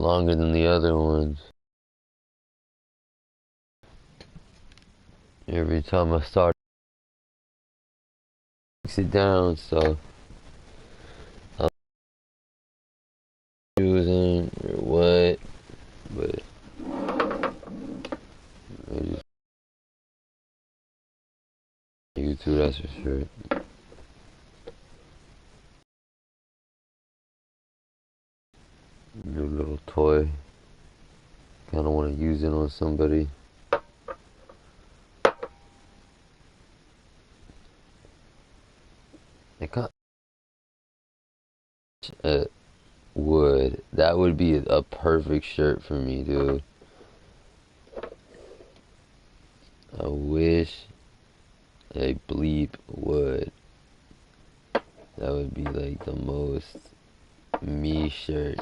longer than the other ones. Every time I start it down, so I'm using or what, but I just YouTube, that's for sure. New little toy. Kind of want to use it on somebody. I got wood. That would be a perfect shirt for me, dude. I wish a bleep would. That would be like the most me shirt.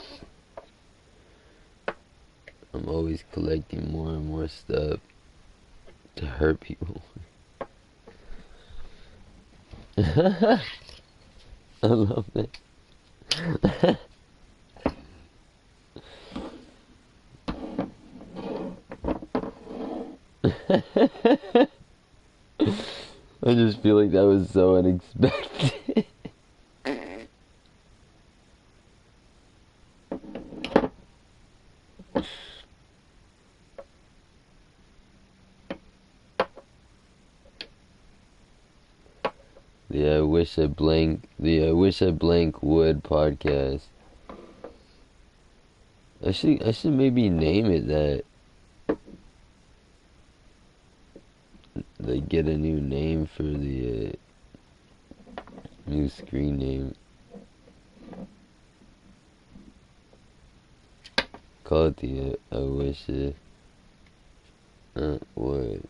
I'm always collecting more and more stuff to hurt people. I love it. I just feel like that was so unexpected. The I wish I blank would podcast. I should maybe name it that. Like get a new name for the new screen name. Call it the I wish it would.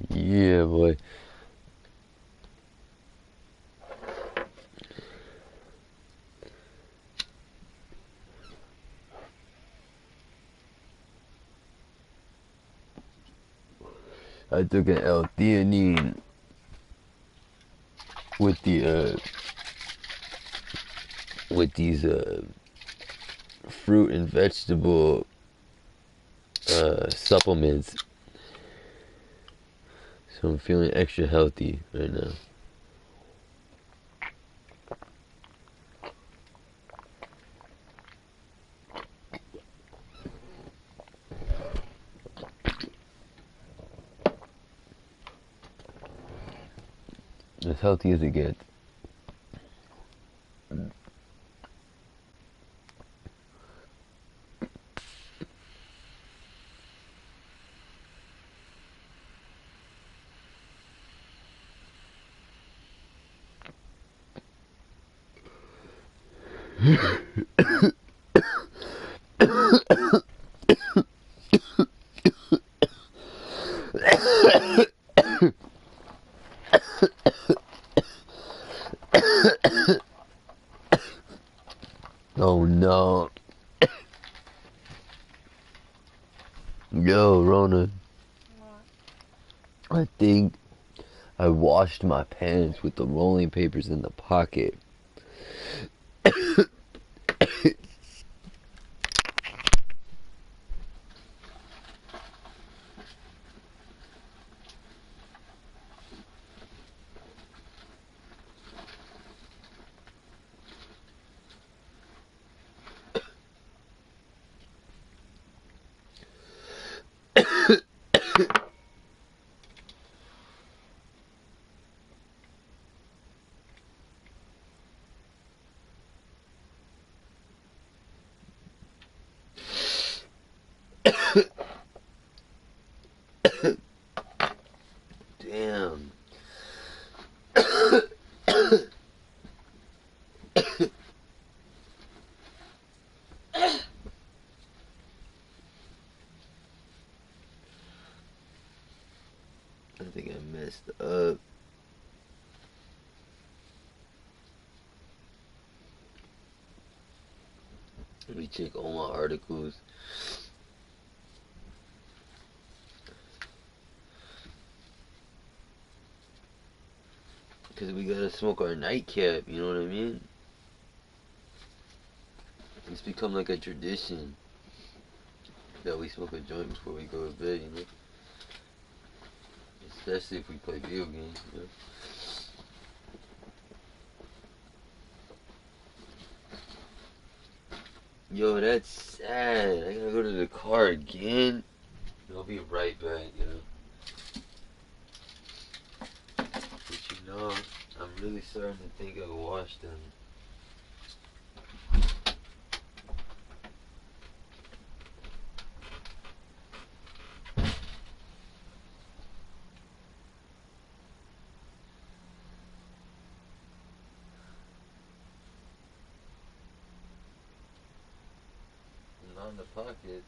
Yeah, boy. I took an L-theanine with these fruit and vegetable supplements. So I'm feeling extra healthy right now. As healthy as it gets. Oh no. Yo, Rona. I think I washed my pants with the rolling papers in the pocket. I think I messed up. Let me check all my articles. Because we gotta smoke our nightcap, you know what I mean? It's become like a tradition that we smoke a joint before we go to bed, you know? Especially if we play video games, you know? Yo, that's sad. I gotta go to the car again. I'll be right back, you know? But you know, I'm really starting to think I washed them. Not in the pockets.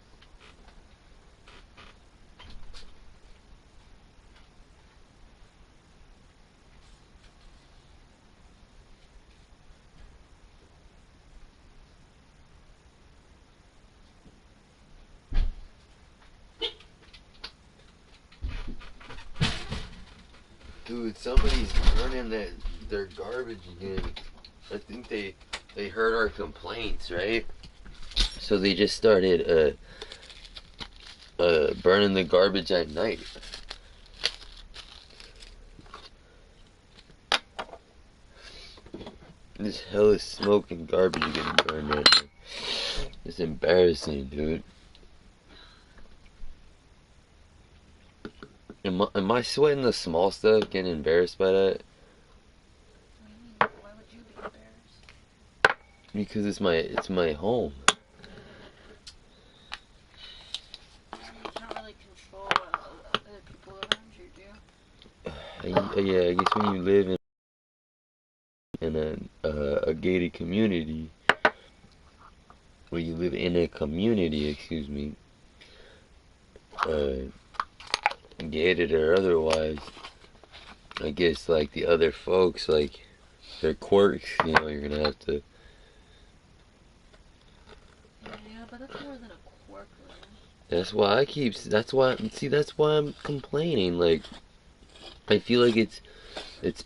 Dude, somebody's burning their garbage again. I think they heard our complaints, right? So they just started burning the garbage at night. This hell is smoke and garbage getting burned right now. It's embarrassing, dude. Am I sweating the small stuff, getting embarrassed by that? Why would you be embarrassed? Because it's my home. You can't really control what other people around you do. Yeah, I guess when you live in a gated community, where you live in a community, excuse me, gated or otherwise, I guess like the other folks, like their quirks, you know, you're gonna have to. Yeah, but that's more than a quirk, man. That's why I'm complaining. Like, I feel like it's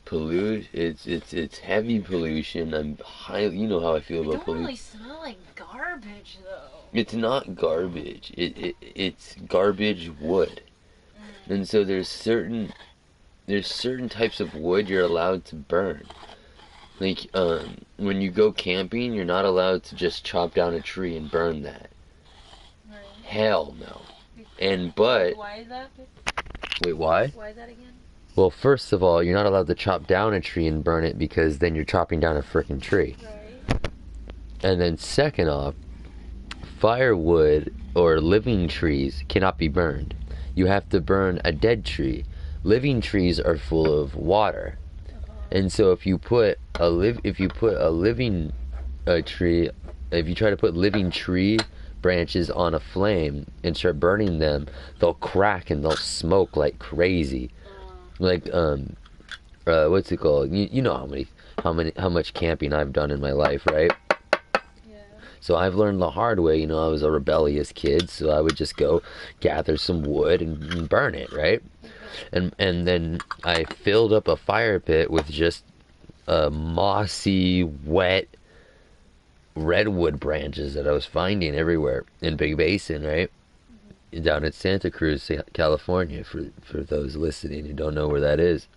pollution. It's heavy pollution. You know how I feel about It don't pollution. really smell like garbage, though. It's not garbage. It's garbage wood. And so there's certain types of wood you're allowed to burn. Like when you go camping, you're not allowed to just chop down a tree and burn that. Right. Hell no. But Why is that? wait, why? Why is that again? Well, first of all, you're not allowed to chop down a tree and burn it because then you're chopping down a frickin' tree. Right. And then second off, firewood or living trees cannot be burned. You have to burn a dead tree. Living trees are full of water, and so if you try to put living tree branches on a flame and start burning them, they'll crack and they'll smoke like crazy. Like what's it called? You know how much camping I've done in my life, right? So I've learned the hard way, you know, I was a rebellious kid, so I would just go gather some wood and burn it, right? And then I filled up a fire pit with just mossy, wet redwood branches that I was finding everywhere in Big Basin, right? Down in Santa Cruz, California, for those listening who don't know where that is.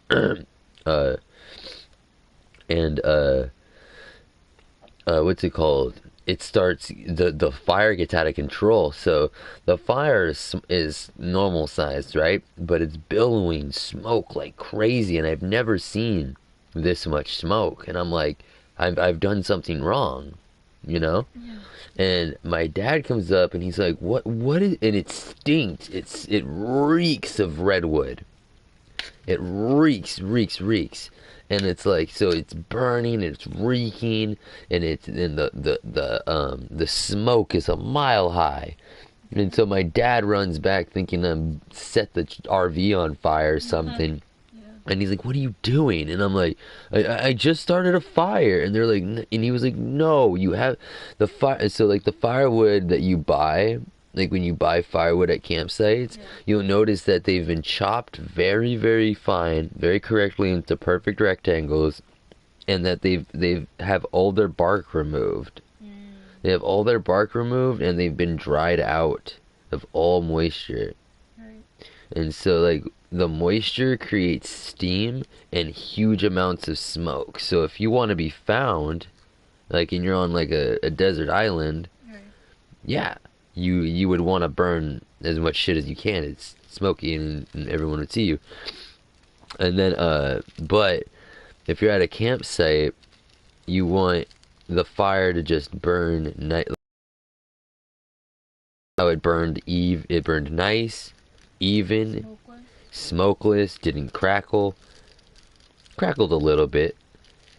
What's it called? It starts, the fire gets out of control. So the fire is normal sized, right? But it's billowing smoke like crazy, and I've never seen this much smoke. And I'm like, I've done something wrong, you know? Yeah. And my dad comes up and he's like, what is, and it stinks. It reeks of redwood. It reeks, and it's like so it's burning, it's reeking, and the smoke is a mile high. And so my dad runs back thinking I'm set the RV on fire or something. And he's like, "What are you doing?" And I'm like, I just started a fire." And they're like, and he was like, "No, you have the fire." So like the firewood that you buy, like when you buy firewood at campsites, you'll notice that they've been chopped very, very fine, very correctly into perfect rectangles, and that they've have all their bark removed. They have all their bark removed, and they've been dried out of all moisture. Right. And so, like, the moisture creates steam and huge amounts of smoke. So, if you want to be found, like, and you're on, like, a desert island, Right. yeah, you would want to burn as much shit as you can. It's smoky and everyone would see you. And then, but if you're at a campsite, you want the fire to just burn how it burned nice, even, Smokeless. smokeless, didn't crackle. Crackled a little bit,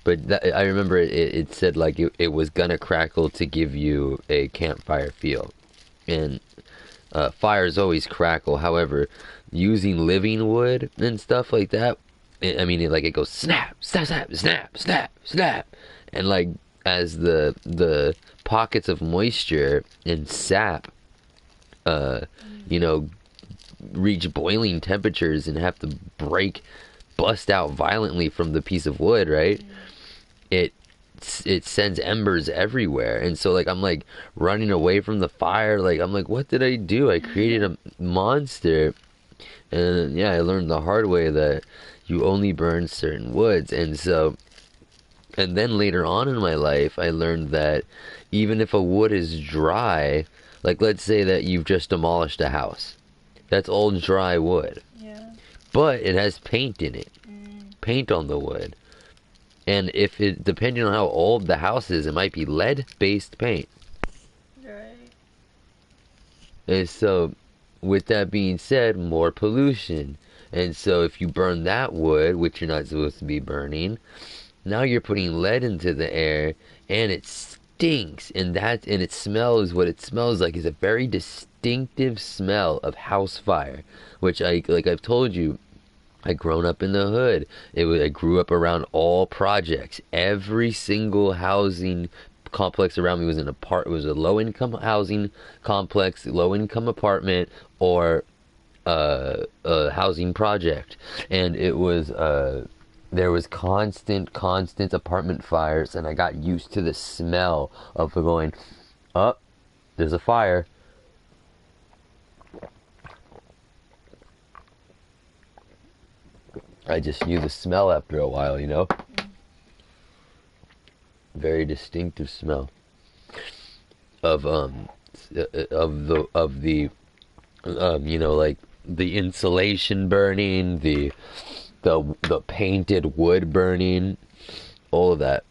but I remember it said like it was gonna crackle to give you a campfire feel. And fires always crackle. However, using living wood and stuff like that, I mean, like it goes snap, snap, snap, snap, snap, snap, and like as the pockets of moisture and sap, uh, you know, reach boiling temperatures and have to bust out violently from the piece of wood, right? It it sends embers everywhere, and so like I'm like running away from the fire. Like I'm like, what did I do? I created a monster, and yeah, I learned the hard way that you only burn certain woods, and so. And then later on in my life, I learned that even if a wood is dry, like let's say that you've just demolished a house, that's all dry wood, Yeah. but it has paint in it, paint on the wood. And if it, depending on how old the house is, it might be lead-based paint. Right. And so, with that being said, more pollution. And so, if you burn that wood, which you're not supposed to be burning, now you're putting lead into the air, and it stinks. And it smells what it smells like is a very distinctive smell of house fire, which I've told you, I grown up in the hood. I grew up around all projects. Every single housing complex around me was it was a low income housing complex, low income apartment, or a housing project. And it was there was constant apartment fires, and I got used to the smell of going, up, there's a fire. I just knew the smell after a while, you know? Very distinctive smell of you know, like the insulation burning, the painted wood burning, all of that.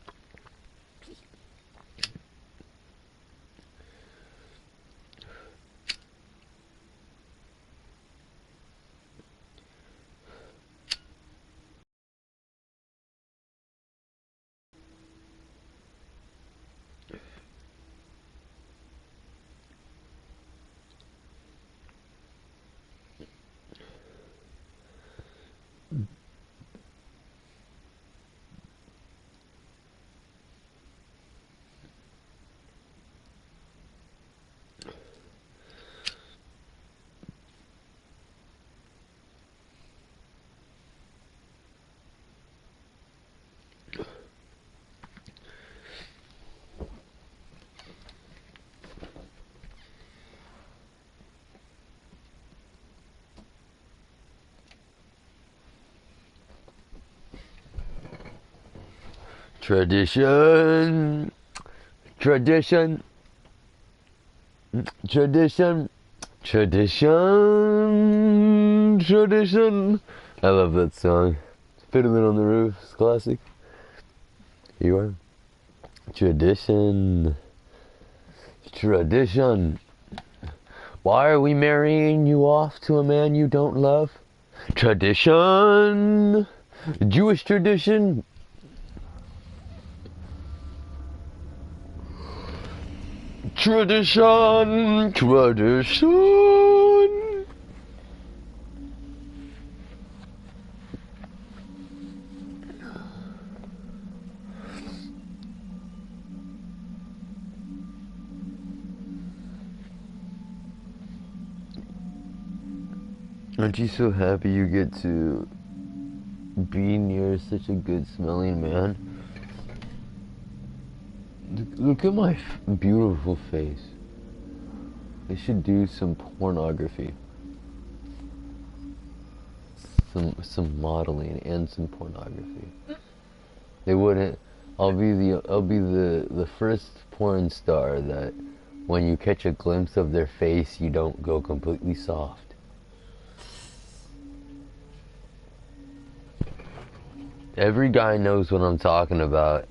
Tradition, tradition, tradition, tradition. I love that song. Fiddling on the Roof, it's classic. Here you are. Tradition, tradition. Why are we marrying you off to a man you don't love? Tradition. Jewish tradition. Tradition. Tradition. Aren't you so happy you get to be near such a good smelling man? Look at my beautiful face. They should do some pornography. Some modeling and some pornography. They wouldn't. I'll be the first porn star that when you catch a glimpse of their face, you don't go completely soft. Every guy knows what I'm talking about.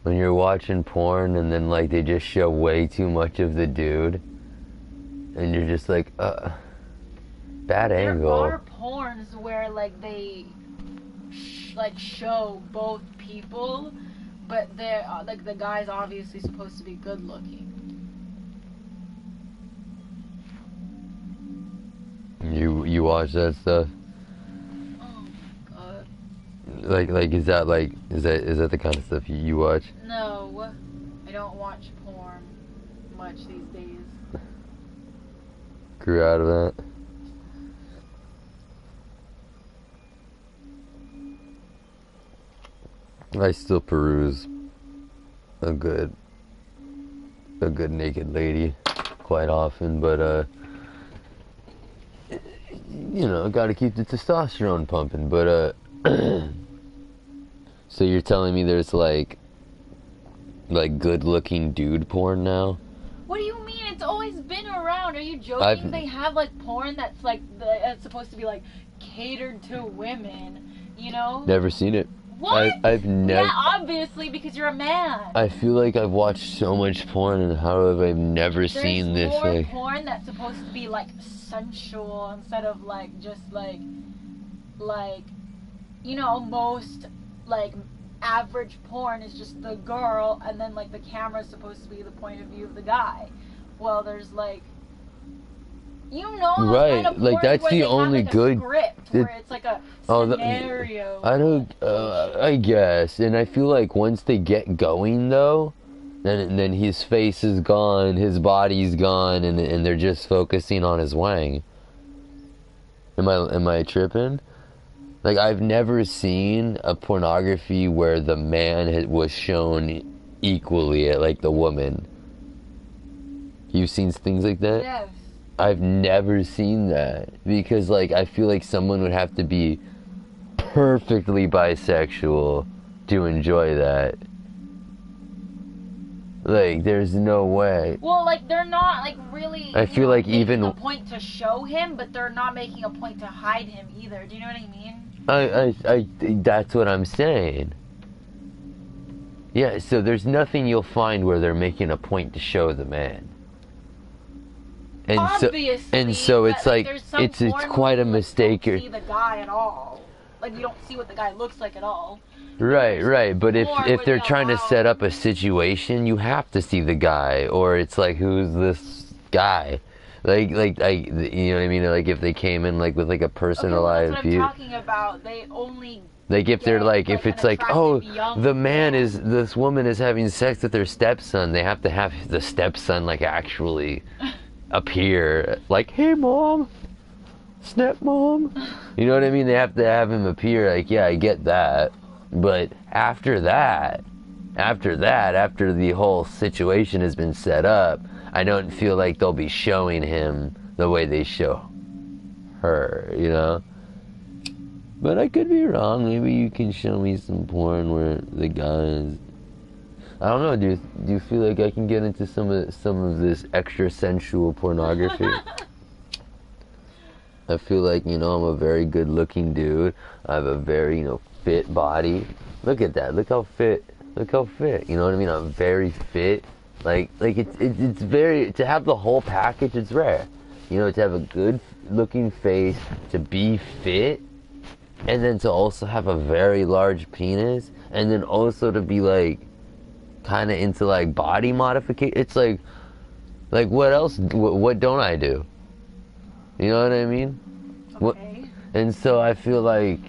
When you're watching porn and then like they just show way too much of the dude, and you're just like, bad angle. There are porns where like they show both people, but they're like the guy's obviously supposed to be good looking. You watch that stuff? Like is that the kind of stuff you watch? No, I don't watch porn much these days. Grew out of that. I still peruse a good naked lady quite often, but you know, gotta keep the testosterone pumping, but so you're telling me there's like good looking dude porn now? What do you mean? It's always been around. Are you joking? They have like porn that's like that's supposed to be like catered to women, you know? Never seen it. What? I've never. Yeah, obviously, because you're a man. I feel like I've watched so much porn, and how have I never seen this? There's more like porn that's supposed to be like sensual instead of like just like you know, most like average porn is just the girl, and then like the camera's supposed to be the point of view of the guy. Well, there's like, you know, right, kind of like that's the only like good script where it's like a scenario. I don't. I guess, and I feel like once they get going though, then his face is gone, his body's gone, and they're just focusing on his wang. Am I tripping? Like, I've never seen a pornography where the man was shown equally at, like, the woman. You've seen things like that? Yes. I've never seen that. Because, like, I feel like someone would have to be perfectly bisexual to enjoy that. Like, there's no way. Well, like, they're not, like, really, I feel like making even a point to show him, but they're not making a point to hide him either. Do you know what I mean? I that's what I'm saying. Yeah, so there's nothing you'll find where they're making a point to show the man. And obviously, so it's like it's porn quite a mistake. You don't see the guy at all. Like, you don't see what the guy looks like at all. Right. But if they're trying to set up a situation, you have to see the guy, or it's like, who's this guy? Like, you know what I mean? Like, if they came in like with like a personalized that's what I'm talking about. They only like if they're like if it's like, oh, young this woman is having sex with her stepson, they have to have the stepson like actually appear, like, hey mom, stepmom. You know what I mean? They have to have him appear. Like, yeah, I get that, but after the whole situation has been set up, I don't feel like they'll be showing him the way they show her, you know? But I could be wrong. Maybe you can show me some porn where the guy is... I don't know, do you feel like I can get into some of this extra sensual pornography? I feel like, you know, I'm a very good looking dude. I have a very, you know, fit body. Look at that. Look how fit. You know what I mean? I'm very fit. Like it's very, to have the whole package, it's rare. You know, to have a good looking face, to be fit, and then to also have a very large penis, and then also to be like kind of into like body modification. It's like what else? What don't I do? You know what I mean? What? Okay. And so I feel like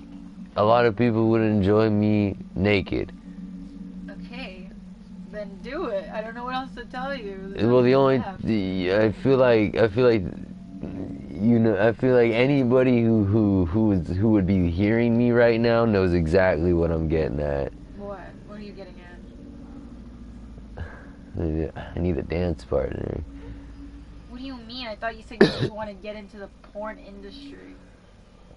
a lot of people would enjoy me naked. Okay. Then do it. I don't know what else to tell you. Well, I feel like I feel like anybody who would be hearing me right now knows exactly what I'm getting at. What? What are you getting at? I need a dance partner. What do you mean? I thought you said you just want to get into the porn industry.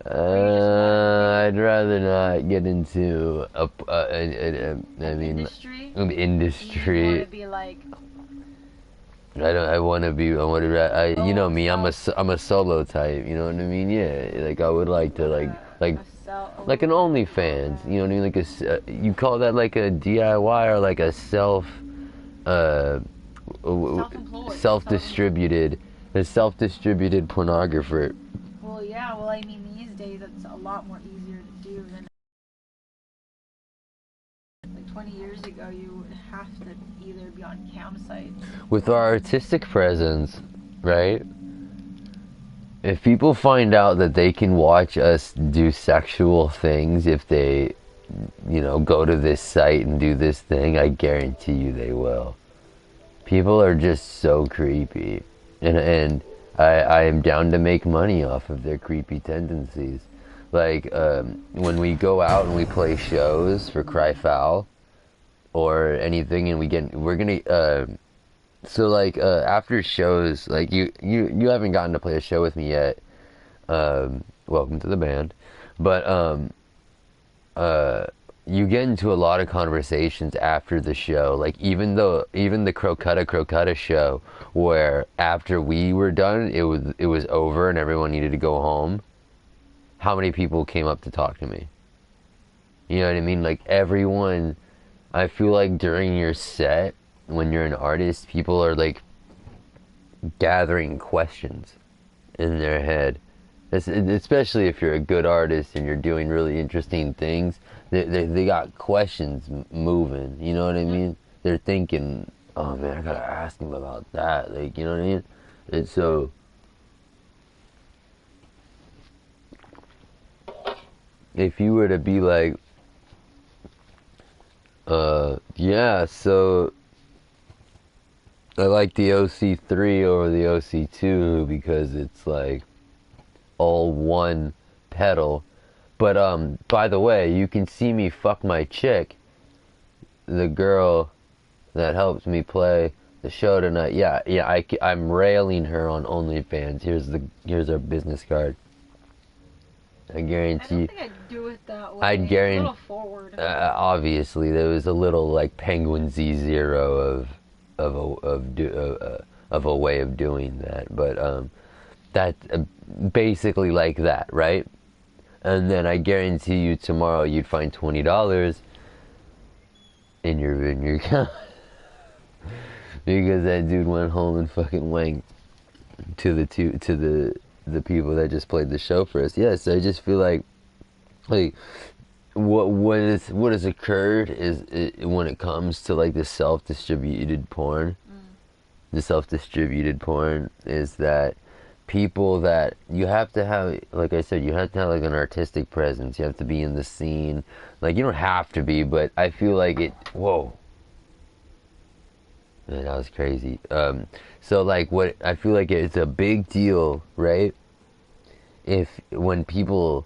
I'd rather not get into Industry? an You industry. want to be like, I want to be. You know me. I'm a self- solo type. You know what I mean? Yeah. Like I would like to like a like an OnlyFans. You know what I mean? Like you call that like a DIY or like a self-employed. self-distributed pornographer. Well, yeah. Well, I mean, these days it's a lot more easier to do than like 20 years ago. You would have to either be on campsites. With our artistic presence, right? If people find out that they can watch us do sexual things if they, go to this site and do this thing, I guarantee you they will. People are just so creepy. And I am down to make money off of their creepy tendencies. Like, when we go out and we play shows for Cry Foul or anything, and we're gonna, so like after shows, like you haven't gotten to play a show with me yet. Welcome to the band, but you get into a lot of conversations after the show. Like even the Crocutta show, where after we were done, it was over and everyone needed to go home. How many people came up to talk to me? You know what I mean? Like everyone. I feel like during your set, when you're an artist, people are like gathering questions in their head. Especially if you're a good artist and you're doing really interesting things, they got questions moving. You know what I mean? They're thinking, oh man, I gotta ask him about that. Like, you know what I mean? And so, if you were to be like, yeah, so I like the OC3 over the OC2 because it's like all one pedal. But by the way, you can see me fuck my chick, the girl that helps me play the show tonight. Yeah, I'm railing her on OnlyFans. Here's our business card. I guarantee. I don't think I'd do it that way. I'd guarantee. A little forward. Obviously, there was a little like Penguin Z0 of a way of doing that, but that's basically like that, right? And then I guarantee you tomorrow you'd find $20 in your account because that dude went home and fucking wanked to the people that just played the show for us. Yes, I just feel like what has occurred is when it comes to like the self-distributed porn. The self-distributed porn is that people that you have to have, like I said, you have to have like an artistic presence. You have to be in the scene. Like you don't have to be, but I feel like it. Whoa, man, that was crazy. So like what I feel like it's a big deal, right? If when people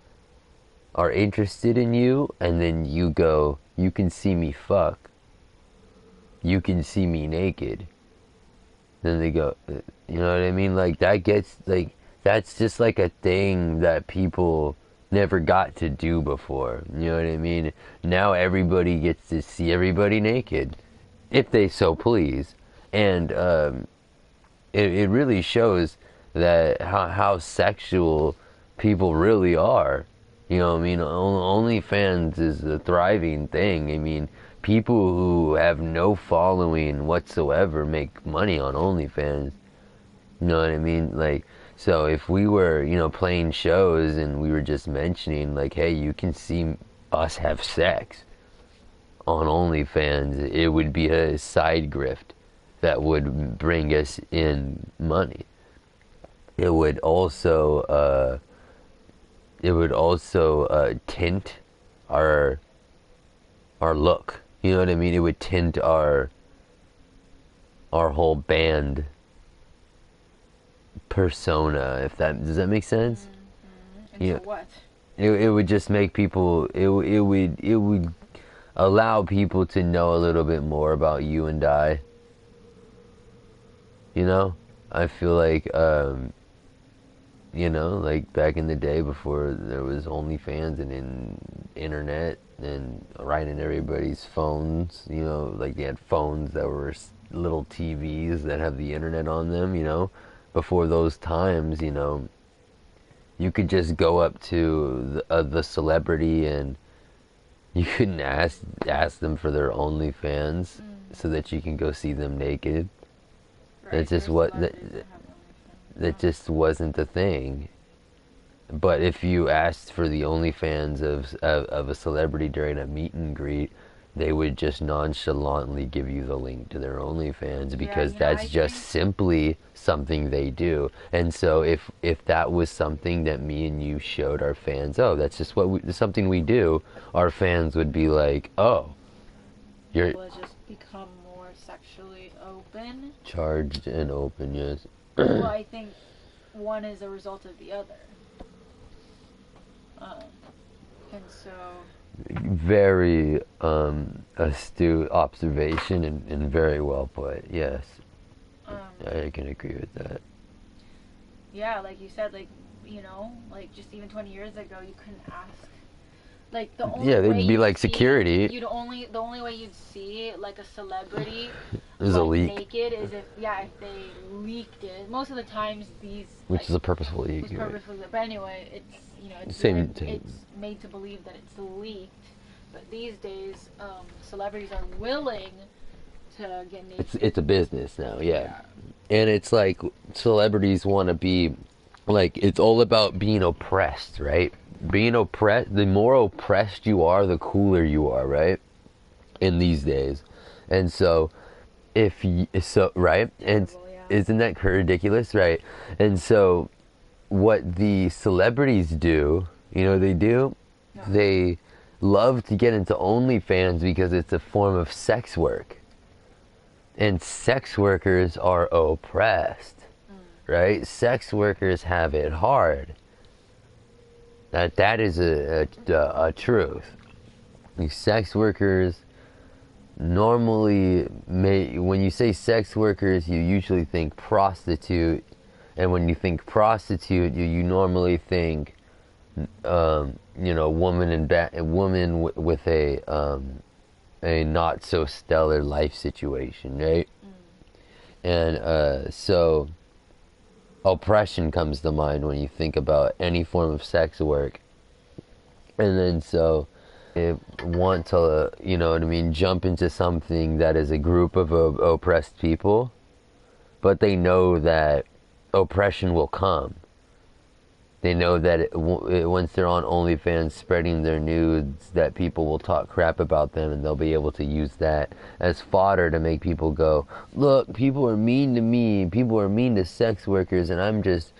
are interested in you, and then you go, you can see me fuck. You can see me naked. Then they go, you know what I mean? Like that gets like that's just like a thing that people never got to do before. You know what I mean? Now everybody gets to see everybody naked, if they so please, and it really shows that how sexual people really are. You know what I mean? OnlyFans is a thriving thing. I mean, people who have no following whatsoever make money on OnlyFans. You know what I mean? Like, So if we were, playing shows and we were just mentioning like, hey, you can see us have sex on OnlyFans, it would be a side grift that would bring us in money. It would also tint our look. You know what I mean? It would tint our whole band persona. If that does that make sense? And Yeah. so what? It would just make people. It would allow people to know a little bit more about you and I. I feel like like back in the day before there was OnlyFans and in internet and right in everybody's phones, like they had phones that were little TVs that have the internet on them, before those times, you could just go up to the celebrity and you couldn't ask them for their OnlyFans so that you can go see them naked. Right, That's just there's what celebrities that have OnlyFans. that just wasn't the thing. But if you asked for the OnlyFans of a celebrity during a meet and greet, they would just nonchalantly give you the link to their OnlyFans because that's I just think simply something they do. And so if that was something that me and you showed our fans, oh, that's just something we do, our fans would be like, oh, you're people have just become more sexually open. charged and open, yes. Well, I think one is a result of the other. And so, Very astute observation and very well put. Yes, I can agree with that. yeah, like you said, like just even 20 years ago, you couldn't ask. Like the only Yeah, way they'd be you'd like see- security. The only way you'd see like a celebrity There's a like leak, naked is if they leaked it. Most of the times these which like, is a purposeful leak. was You're right. purposely, but anyway, it's Same. it's made to believe that it's leaked. But these days, celebrities are willing to get naked. It's a business now, yeah. And it's like celebrities want to be like it's all about being oppressed, right? Being oppressed, the more oppressed you are, the cooler you are, right? In these days. And so right? And Terrible, yeah. isn't that ridiculous, right? And so what the celebrities do, they do? No. They love to get into OnlyFans because it's a form of sex work. And sex workers are oppressed, right? Sex workers have it hard. That is a truth. These sex workers normally when you say sex workers, you usually think prostitute, and when you think prostitute, you normally think woman with a not so stellar life situation, right? And so oppression comes to mind when you think about any form of sex work. And then so they want to, jump into something that is a group of oppressed people, but they know that oppression will come. They know that once they're on OnlyFans spreading their nudes, that people will talk crap about them, and they'll be able to use that as fodder to make people go, look, people are mean to me, people are mean to sex workers, and I'm just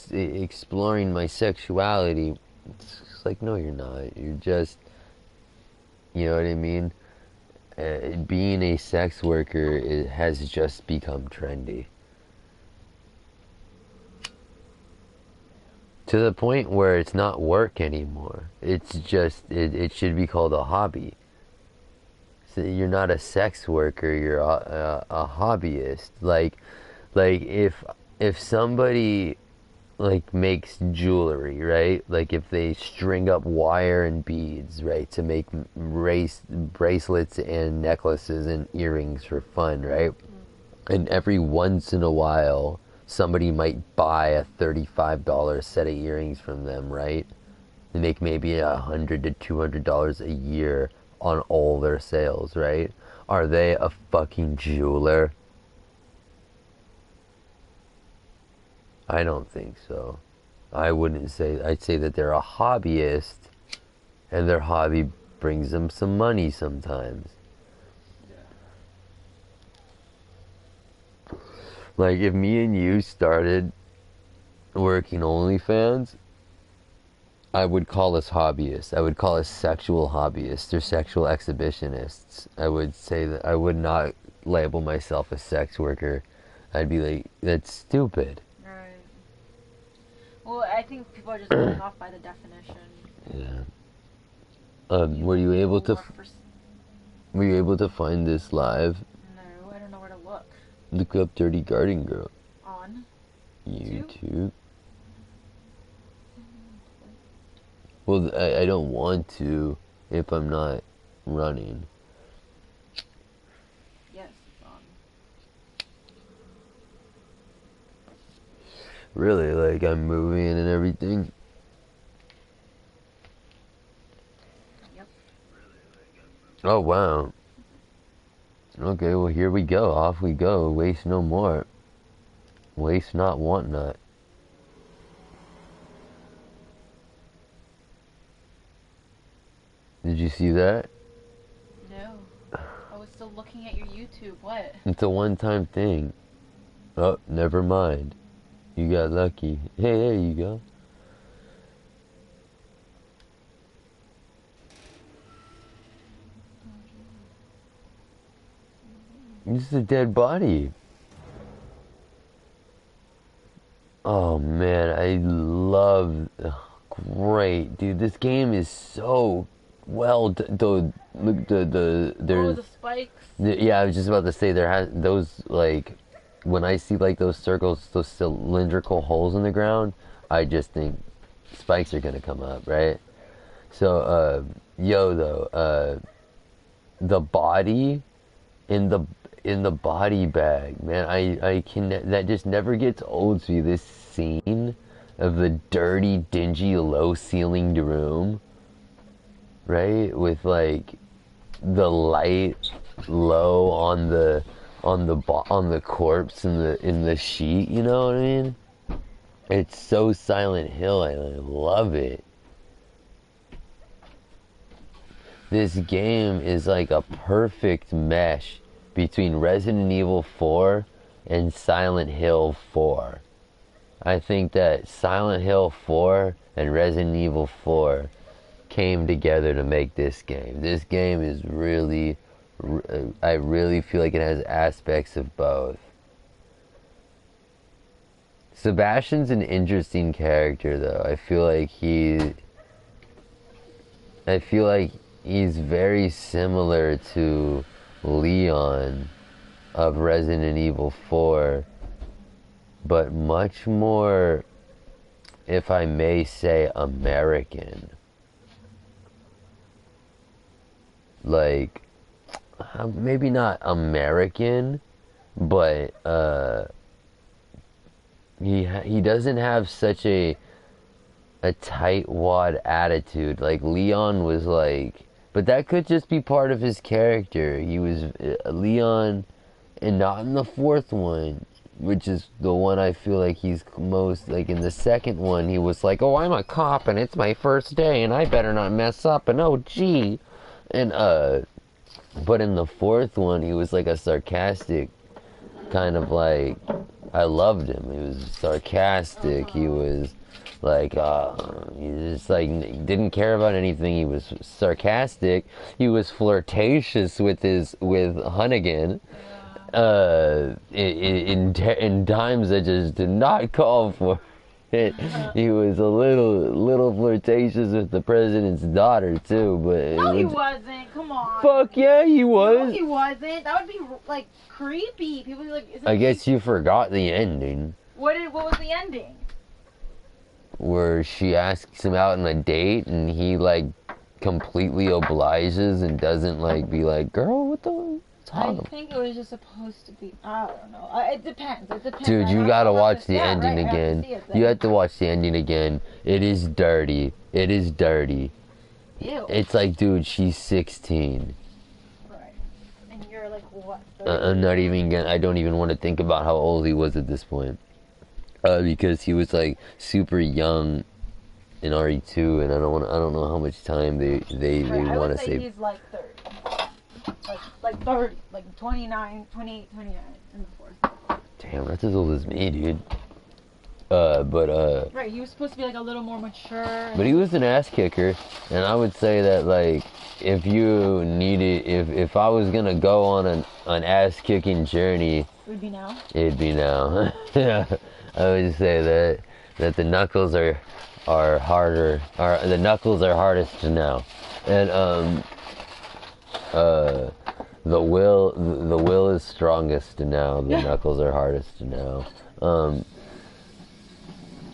exploring my sexuality. It's like, no, you're not. You're just, you know what I mean? Being a sex worker has just become trendy. To the point where it's not work anymore. It's just, it should be called a hobby. So you're not a sex worker, you're a hobbyist. Like if somebody like makes jewelry, right? Like if they string up wire and beads, right, to make bracelets and necklaces and earrings for fun, right? And every once in a while, somebody might buy a $35 set of earrings from them, right? They make maybe $100 to $200 a year on all their sales, right? Are they a fucking jeweler? I don't think so. I wouldn't say. I'd say that they're a hobbyist, and their hobby brings them some money sometimes. Like if me and you started working OnlyFans, I would call us hobbyists. I would call us sexual hobbyists or sexual exhibitionists. I would say that I would not label myself a sex worker. I'd be like, that's stupid. Right. Well, I think people are just going off by the definition. Yeah. Were you able to find this live? No, I don't know where to look. Look up Dirty Garden Girl. On YouTube. Well, I don't want to if I'm not running. Yes, it's on. Really, like I'm moving and everything. Yep. Oh, wow. Okay, well, here we go. Off we go. Waste no more. Waste not, want not. Did you see that? No. I was still looking at your YouTube. What? It's a one-time thing. Oh, never mind. You got lucky. Hey, there you go. This is a dead body. Oh man, I love. Great, dude. This game is so well. Look, there's. Oh, the spikes. Yeah, I was just about to say there has those like. When I see like those circles, those cylindrical holes in the ground, I just think spikes are gonna come up, right? So, the body in the body bag, man, I can that just never gets old to me. This scene of the dirty, dingy, low-ceilinged room, right, with like the light low on the corpse in the sheet, you know what I mean? It's so Silent Hill. I love it. This game is like a perfect mesh between Resident Evil 4 and Silent Hill 4. I think that Silent Hill 4 and Resident Evil 4 came together to make this game. This game is really, I really feel like it has aspects of both. Sebastian's an interesting character, though. I feel like he's very similar to Leon of Resident Evil 4, but much more, if I may say, American. Like, maybe not American, but he doesn't have such a tightwad attitude. Like Leon was like, but that could just be part of his character. He was Leon, and not in the fourth one, which is the one I feel like he's most like. In the second one, he was like, oh, I'm a cop and it's my first day and I better not mess up, and oh gee, and but in the fourth one, he was like a sarcastic kind of like. I loved him. He was sarcastic. He was like, he just like didn't care about anything. He was sarcastic. He was flirtatious with Hunnigan. In times that just did not call for it. He was a little flirtatious with the president's daughter too. But no, he wasn't. Come on. Fuck yeah, he was. No, he wasn't. That would be like creepy. People would be like, I guess you forgot the ending. What was the ending? Where she asks him out on a date and he like completely obliges and doesn't like be like, girl, what the I think it was just supposed to be. I don't know. It depends. Dude, you gotta watch the ending again. You have to watch the ending again. It is dirty. It is dirty. Ew. It's like, dude, she's 16. Right. And you're like, what? I'm not even gonna. I don't even want to think about how old he was at this point. because he was like super young in RE2, and I don't know how much time they Right, I want would to say save. he's like 30. Like 30. Like 29, 28, 29 in the fourth. Damn, that's as old as me, dude. Right, he was supposed to be like a little more mature. But he was an ass kicker, and I would say that like if you needed, if I was gonna go on an ass kicking journey, It would be now. it'd be now. Yeah, I would say that the knuckles are harder, or the knuckles are hardest now, and the will is strongest now. The knuckles are hardest now.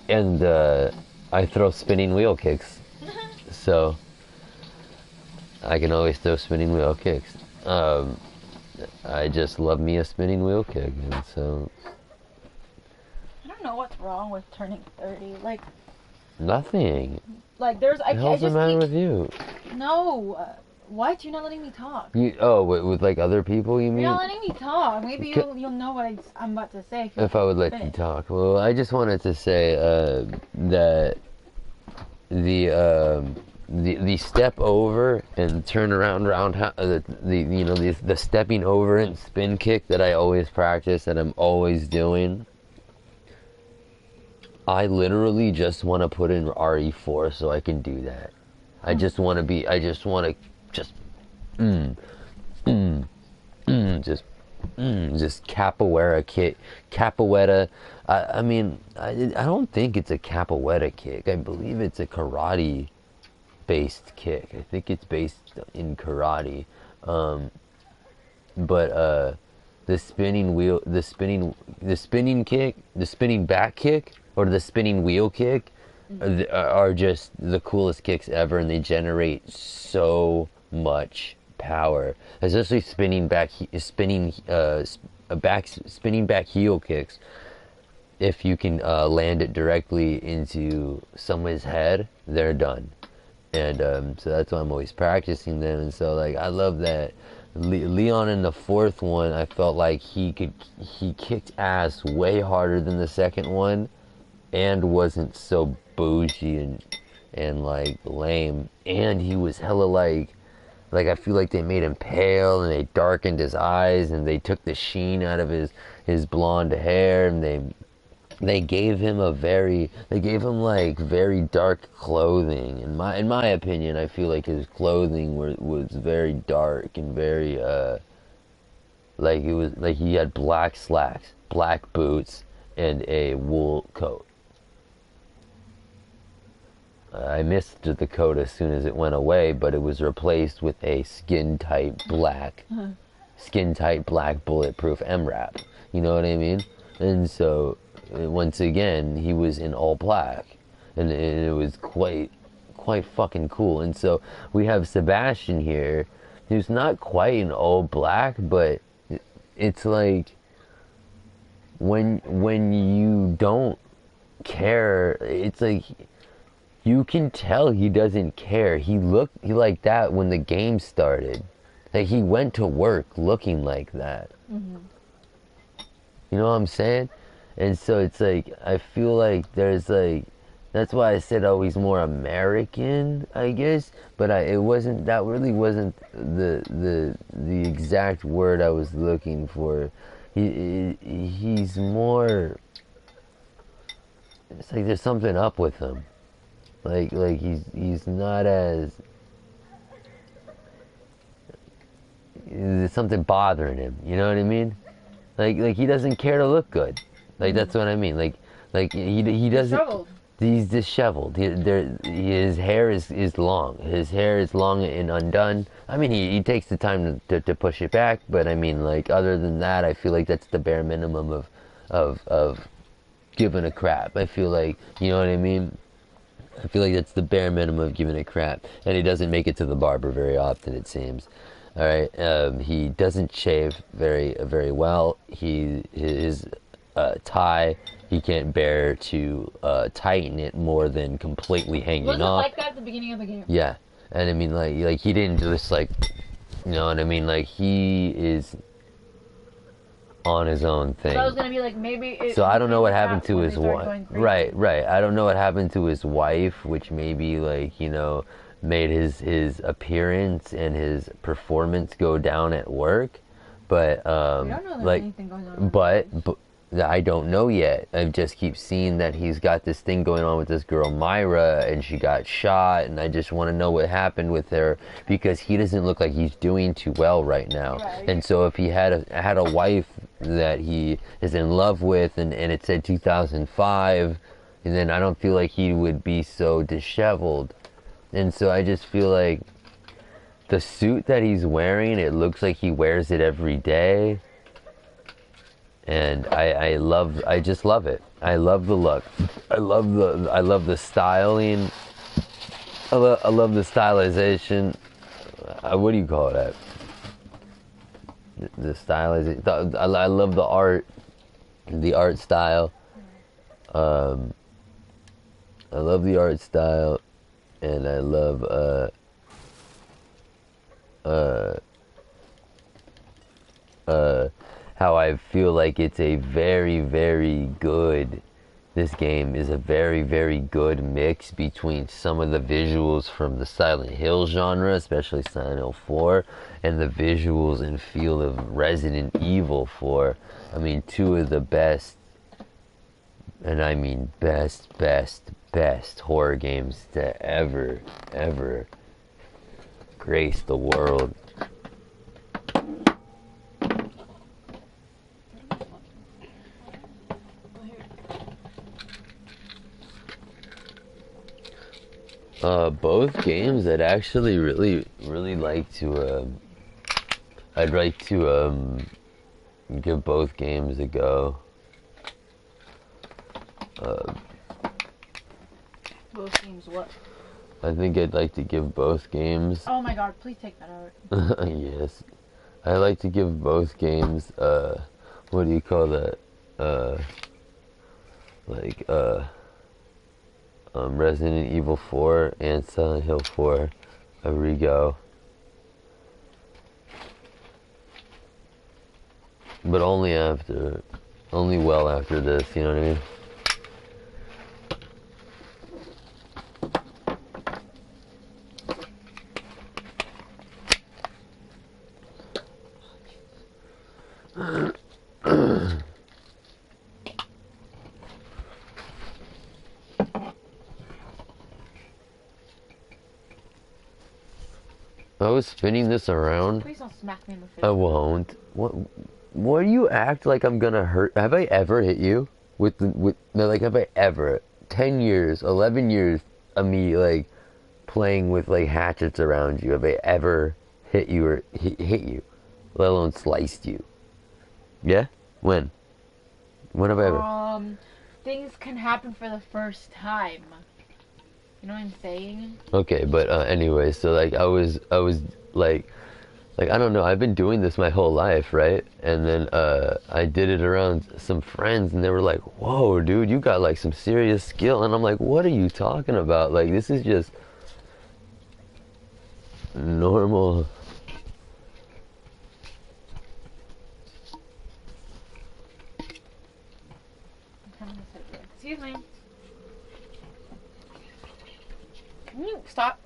And I throw spinning wheel kicks, so I can always throw spinning wheel kicks. I just love me a spinning wheel kick, and so I don't know what's wrong with turning 30. nothing. There's The hell's the matter with you? No. What? You're not letting me talk. With like other people, you mean? You're not letting me talk. Maybe you'll know what I'm about to say. If I would let you talk. Well, I just wanted to say that the step over and turn around the stepping over and spin kick that I always practice, that I'm always doing. I literally just want to put in RE4 so I can do that. I just want to just capoeira kick, capoeira. I mean, I don't think it's a capoeira kick. I believe it's a karate based kick. I think it's based in karate. But the spinning kick, the spinning back kick, or the spinning wheel kick are just the coolest kicks ever, and they generate so much power, especially spinning back heel kicks. If you can land it directly into someone's head, they're done. And so that's why I'm always practicing them. And so like I love that Leon in the fourth one, I felt like he kicked ass way harder than the second one, and wasn't so bougie and like lame, and he was hella like I feel like they made him pale, and they darkened his eyes, and they took the sheen out of his blonde hair, and they gave him like very dark clothing. In my opinion, I feel like his clothing was very dark and very like it was like he had black slacks, black boots, and a wool coat. I missed the coat as soon as it went away, but it was replaced with a skin-tight black bulletproof MRAP. You know what I mean? And so, once again, he was in all black, and it was quite fucking cool. And so we have Sebastian here, who's not quite in all black, but it's like when you don't care, it's like you can tell he doesn't care. He looked like that when the game started. Like he went to work looking like that. Mm-hmm. You know what I'm saying? And so it's like I feel like there's like that's why I said oh he's more American, I guess. But it wasn't, that really wasn't the exact word I was looking for. He's more. It's like there's something up with him. Like he's not as, there's something bothering him. You know what I mean? Like he doesn't care to look good. Like that's what I mean. Like he doesn't. Disheveled. He's disheveled. His hair is long. His hair is long and undone. I mean, he takes the time to push it back. But I mean, like other than that, I feel like that's the bare minimum of giving a crap. I feel like, you know what I mean? I feel like that's the bare minimum of giving a crap. And he doesn't make it to the barber very often, it seems. All right. He doesn't shave very well. His tie, he can't bear to tighten it more than completely hanging Wasn't off. like that at the beginning of the game. Yeah. And I mean, like he didn't just like, you know what I mean? Like he is. on his own thing. So I was gonna be like, maybe. So I don't know what happened to his wife. Right. I don't know what happened to his wife, which maybe like made his appearance and his performance go down at work. But We don't know there's like, anything going on. but I don't know yet. I just keep seeing that he's got this thing going on with this girl Myra, and she got shot, and I just want to know what happened with her because he doesn't look like he's doing too well right now. Right. And so if he had a wife that he is in love with, and it said 2005, and then I don't feel like he would be so disheveled. And so I just feel like the suit that he's wearing, it looks like he wears it every day. And I just love it. I love the look. I love the styling. I love the stylization. What do you call that? The stylization. I love the art style. I love the art style, and I love how I feel like it's a very, very good. This game is a very, very good mix between some of the visuals from the Silent Hill genre, especially Silent Hill 4, and the visuals and feel of Resident Evil 4. I mean, two of the best, and I mean best horror games to ever grace the world. Both games I'd actually really like to I'd like to give both games a go. Both games what? I think I'd like to give both games. Oh my god, please take that out. Yes. I like to give both games what do you call that? Resident Evil 4 and Silent Hill 4 a re-go. But only well after this, you know what I mean? I was spinning this around. Please don't smack me in the face. I won't. What do you act like I'm gonna hurt? Have I ever hit you have I ever 10 years, 11 years of me like playing with like hatchets around you? Have I ever hit you or hit you, let alone sliced you? Yeah? When have I ever? Things can happen for the first time. You know what I'm saying? Okay, but anyway, so like I was like I don't know, I've been doing this my whole life, right? And then I did it around some friends, and they were like, "Whoa, dude, you got like some serious skill." And I'm like, "What are you talking about? Like, this is just normal." Excuse me. Can you stop?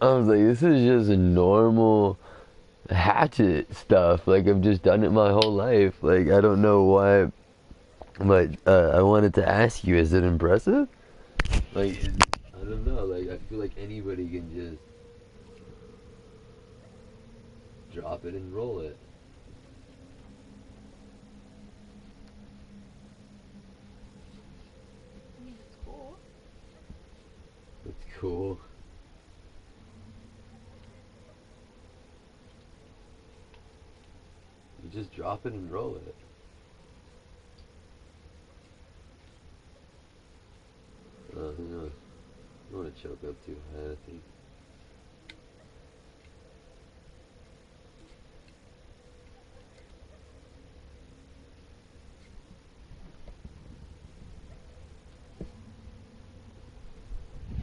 I was like, this is just a normal hatchet stuff. Like, I've just done it my whole life. Like, I don't know why, but I wanted to ask you, is it impressive? Like, I don't know. Like, I feel like anybody can just drop it and roll it. It's cool. It's cool. You just drop it and roll it. You don't want to choke up too high, I think.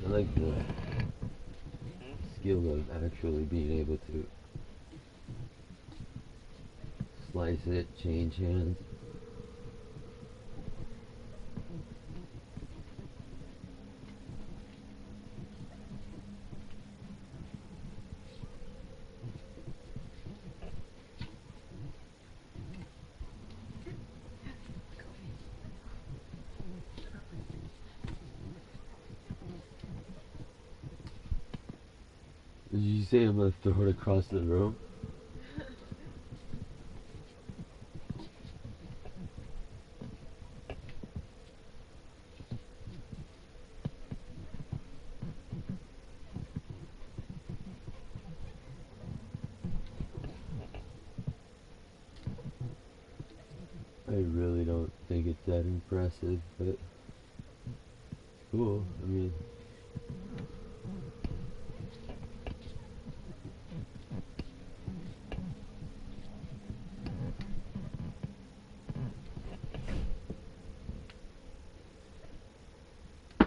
I like the feel of actually being able to slice it, change hands. Did you say I'm gonna throw it across the room? I really don't think it's that impressive, but cool. I mean,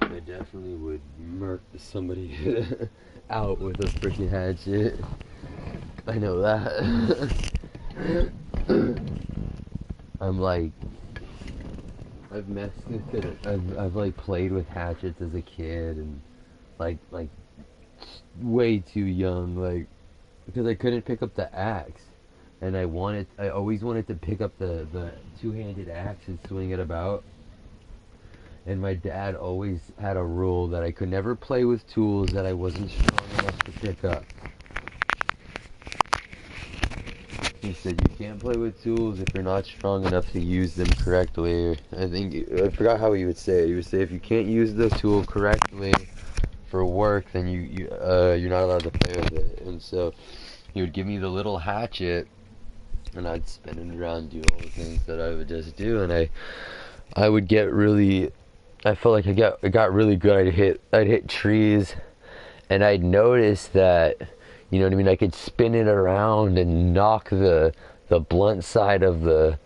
I definitely would murk somebody out with a freaking hatchet. I know that. I'm like, I've messed with it. I've like played with hatchets as a kid and like way too young, like because I couldn't pick up the axe, and I always wanted to pick up the two-handed axe and swing it about. And my dad always had a rule that I could never play with tools that I wasn't strong enough to pick up. He said you can't play with tools if you're not strong enough to use them correctly. I forgot how he would say it. He would say if you can't use the tool correctly for work, then you're not allowed to play with it. And so he would give me the little hatchet, and I'd spin it around, do all the things that I would just do, and I would get really. I felt like I got really good. I'd hit trees, and I'd notice that, you know what I mean, I could spin it around and knock the blunt side of the.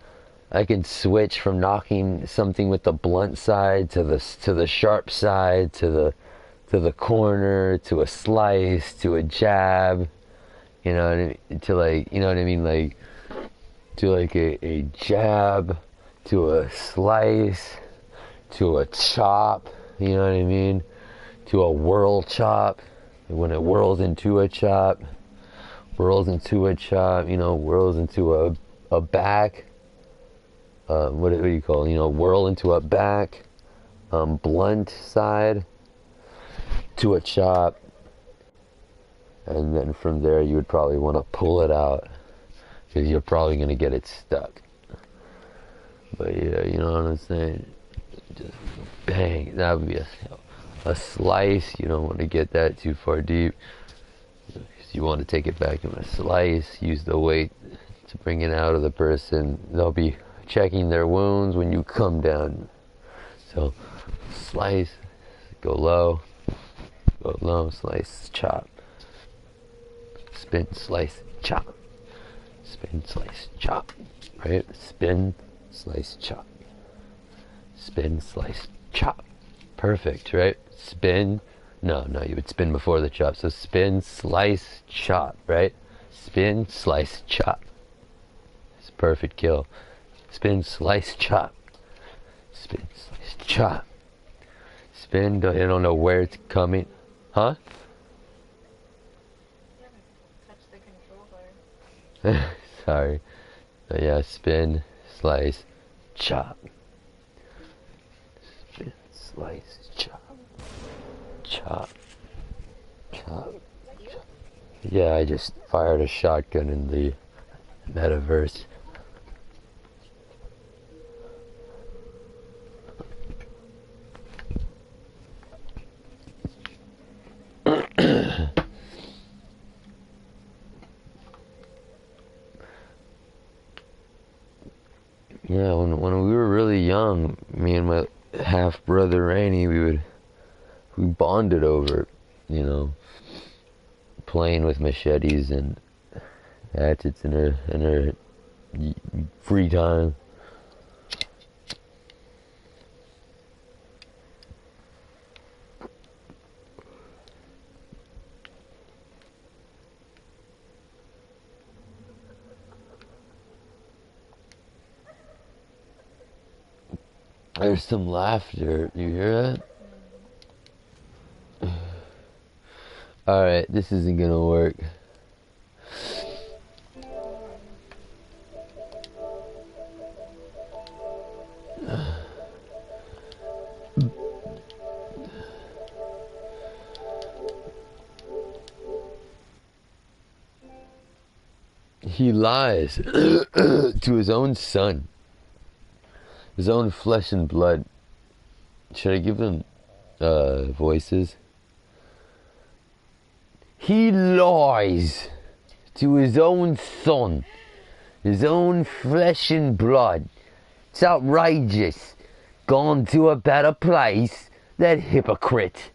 I can switch from knocking something with the blunt side to the sharp side to the corner to a slice to a jab, you know what I mean, to like, you know what I mean, like to like a jab to a slice to a chop, you know what I mean, to a whirl chop, when it whirls into a chop, whirls into a chop, you know, whirls into a back, what do you call it, you know, whirl into a back, blunt side to a chop, and then from there you would probably want to pull it out because you're probably going to get it stuck. But yeah, you know what I'm saying, just bang, that would be a slice. You don't want to get that too far deep. You want to take it back in a slice, use the weight to bring it out of the person. They'll be checking their wounds when you come down. So slice, go low, slice, chop, spin, slice, chop, spin, slice, chop, right? Spin, slice, chop, spin, slice, chop. Perfect, right? Spin. No, you would spin before the chop. So spin, slice, chop, right? Spin, slice, chop. It's a perfect kill. Spin, slice, chop. Spin, slice, chop. Spin, you don't know where it's coming. Huh? You haven't touched the controller. Sorry. But yeah, spin, slice, chop. Spin, slice, chop. Chop. Chop. Chop. Yeah, I just fired a shotgun in the metaverse. Yeah, when we were really young, me and my half brother Rainey, we bonded over, you know, playing with machetes and hatchets in her free time. There's some laughter. You hear that? Alright, this isn't gonna work. He lies to his own son, his own flesh and blood. Should I give them voices? He lies to his own son, his own flesh and blood. It's outrageous. Gone to a better place? That hypocrite.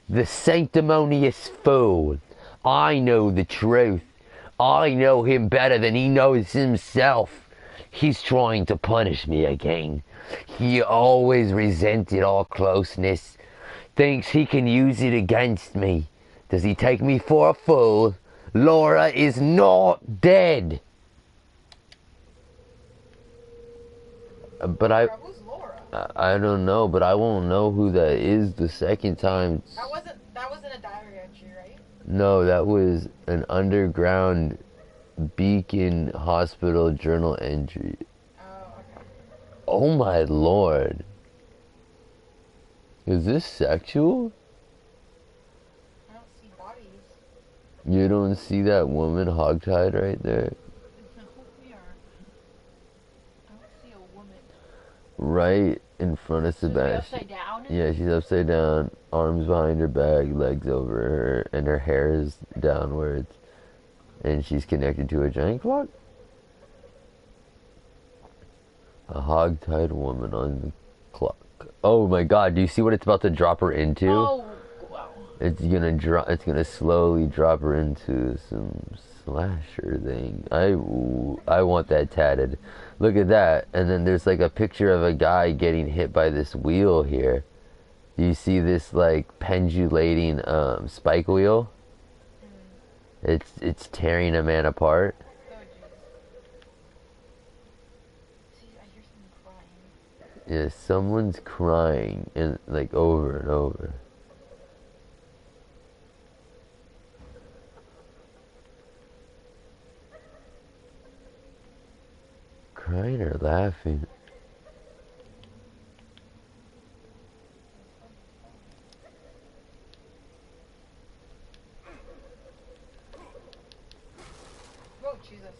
The sanctimonious fool. I know the truth. I know him better than he knows himself. He's trying to punish me again. He always resented our closeness. Thinks he can use it against me. Does he take me for a fool? Laura is not dead. But Who's Laura? I don't know, but I won't know who that is the second time. That wasn't a diary entry, right? No, that was an underground Beacon Hospital journal entry. Oh, okay. Oh my lord. Is this sexual? I don't see bodies. You don't see that woman hogtied right there? No, we are. I don't see a woman. Right in front of So is she Sebastian. upside down? Yeah, she's upside down, arms behind her back, legs over her, and her hair is downwards. And she's connected to a giant clock. A hog-tied woman on the clock. Oh my god, do you see what it's about to drop her into? Oh, wow. It's gonna slowly drop her into some slasher thing. I want that tatted. Look at that. And then there's like a picture of a guy getting hit by this wheel here. Do you see this like pendulating spike wheel? It's tearing a man apart. Oh, jeez. See, I hear someone crying. Yeah, someone's crying and like over and over. Crying or laughing? Oh, Jesus.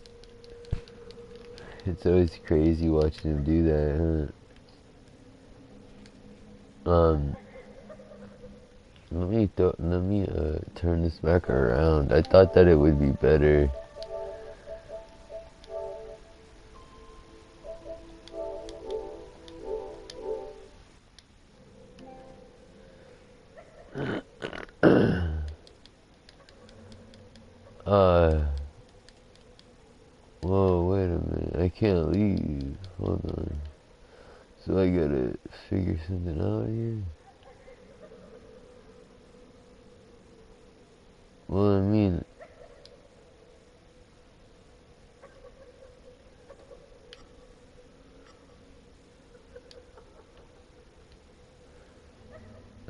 It's always crazy watching him do that, huh? Let me turn this back around. I thought that it would be better. Whoa, wait a minute. I can't leave. Hold on. So I gotta figure something out here. Well, I mean,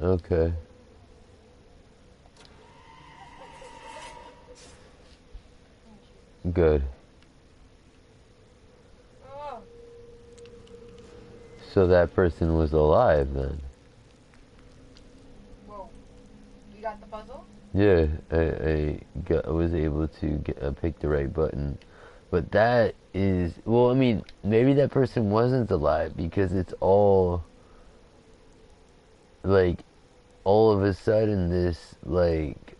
okay. Good. Oh, So that person was alive then. whoa. You got the puzzle? Yeah, I was able to pick the right button. But that is, well, I mean, maybe that person wasn't alive because it's all, like, all of a sudden this, like,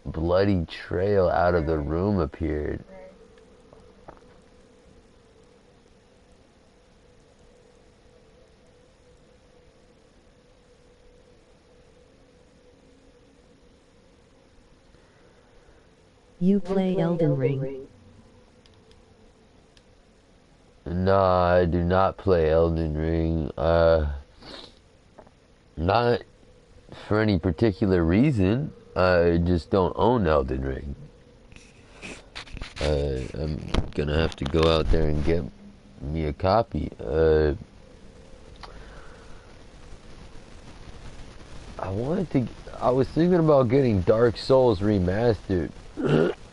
bloody trail out of the room appeared. Right. You play Elden Ring. Nah, I do not play Elden Ring. Not for any particular reason. I just don't own Elden Ring. I'm gonna have to go out there and get me a copy. I was thinking about getting Dark Souls remastered.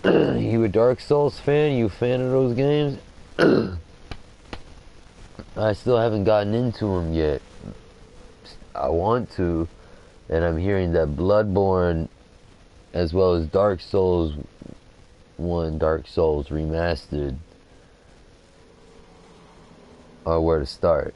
You a Dark Souls fan? You a fan of those games? I still haven't gotten into them yet. I want to, and I'm hearing that Bloodborne, as well as Dark Souls 1, Dark Souls Remastered, are where to start.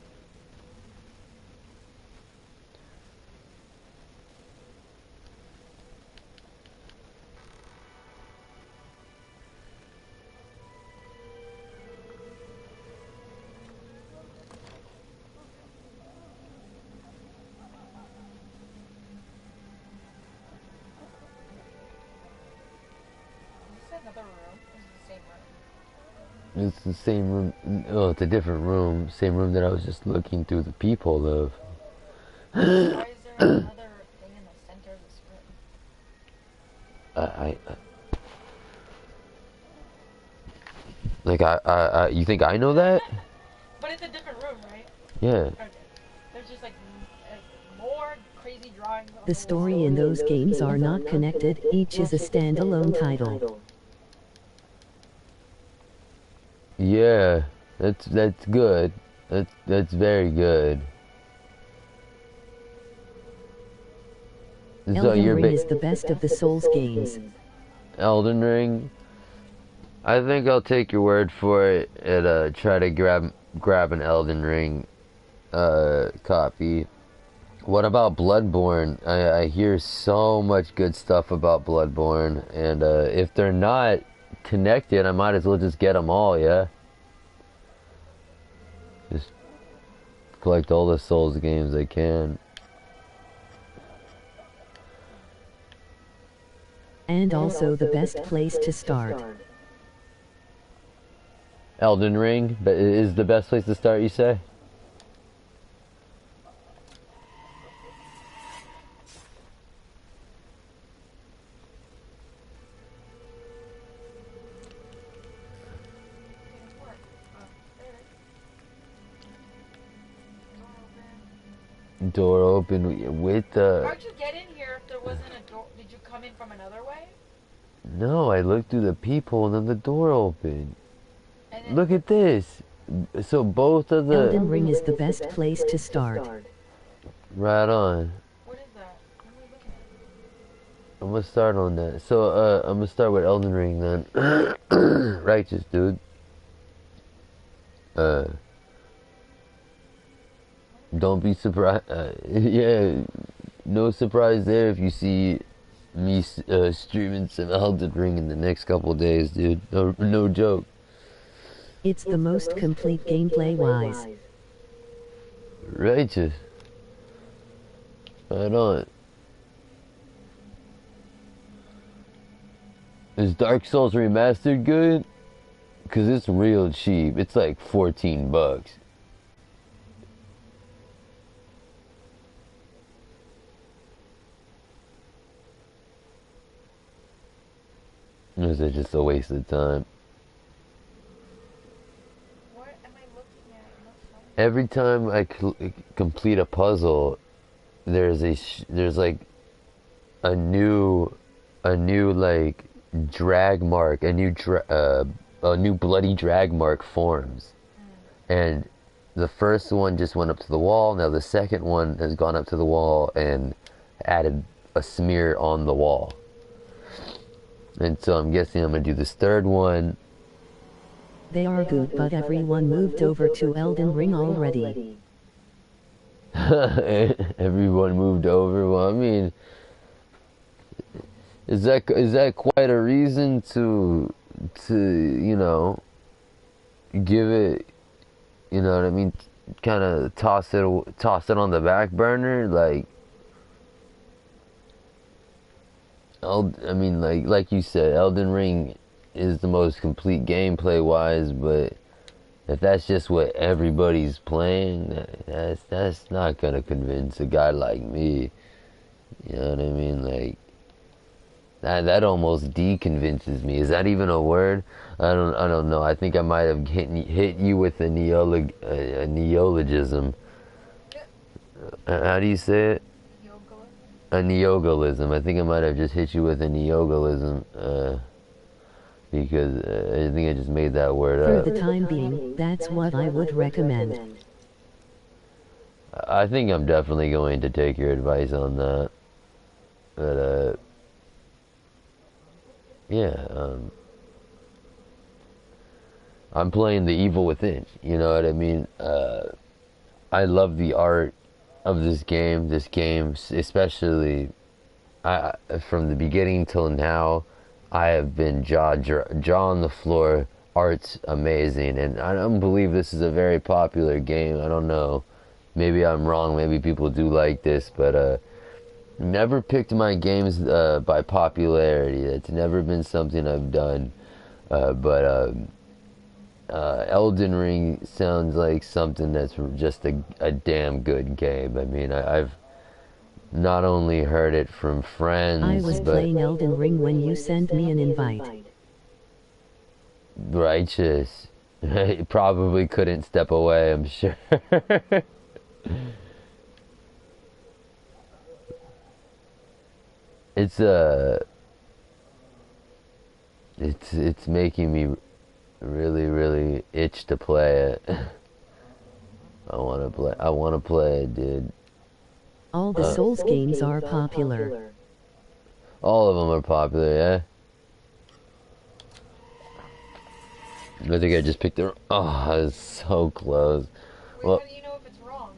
Another room? Is it the same room? It's the same room. Oh, it's a different room. Same room that I was just looking through the peephole of. Why is there another thing in the center of this room? You think I know that? But it's a different room, right? Yeah. Okay. There's just like more crazy drawings. The story in those games are not connected, each is a standalone title. Yeah, that's good. That's very good. So Elden you're Ring is the best of the Souls games. Elden Ring. I think I'll take your word for it and try to grab an Elden Ring copy. What about Bloodborne? I hear so much good stuff about Bloodborne, and if they're not connected, I might as well just get them all, yeah? Just collect all the Souls games I can. And also the best place to start. Elden Ring, but is the best place to start, you say? Door open with the... How'd you get in here if there wasn't a door? Did you come in from another way? No, I looked through the peephole and then the door opened. And then Look at this. So both of the... Elden Ring is the best place to start. Right on. what is that? What am I looking at? I'm gonna start on that. So, I'm gonna start with Elden Ring then. Righteous, dude. Don't be surprised. Yeah, no surprise there if you see me streaming some Elden Ring in the next couple days, dude. No joke. It's the most complete gameplay-wise. Righteous. Right on. Is Dark Souls Remastered good? Cause it's real cheap. It's like $14. Or is it just a waste of time? What am I looking at? I'm not finding Every time I complete a puzzle, there's like a new like drag mark, a new bloody drag mark forms, and the first one just went up to the wall. Now the second one has gone up to the wall and added a smear on the wall. And so I'm guessing I'm gonna do this third one. They are good, but everyone moved over to Elden Ring already. Everyone moved over. Well, I mean, is that quite a reason to you know, give it, you know what I mean, kind of toss it on the back burner, like. I mean, like you said, Elden Ring is the most complete gameplay wise, but if that's just what everybody's playing, that's not gonna convince a guy like me. You know what I mean? Like that almost deconvinces me. Is that even a word? I don't know. I think I might have hit you with a neologism. How do you say it? A neogalism. I think I might have just hit you with a neogalism, because I think I just made that word For up. the time being, that's what I would recommend. I think I'm definitely going to take your advice on that. But, yeah, I'm playing The Evil Within, you know what I mean? I love the art of this game. This game, especially, from the beginning till now, I have been jaw on the floor. Art's amazing, and I don't believe this is a very popular game. I don't know. Maybe I'm wrong. Maybe people do like this, but never picked my games by popularity. It's never been something I've done. But Elden Ring sounds like something that's just a damn good game. I mean, I've not only heard it from friends, I was but playing Elden Ring when you sent me an invite. righteous. You probably couldn't step away, I'm sure. It's it's making me really itch to play it. I want to play it, dude. All the Souls games are popular. All of them are popular, yeah. I think I just picked the. Oh, I was so close. Wait, Well, how do you know if it's wrong?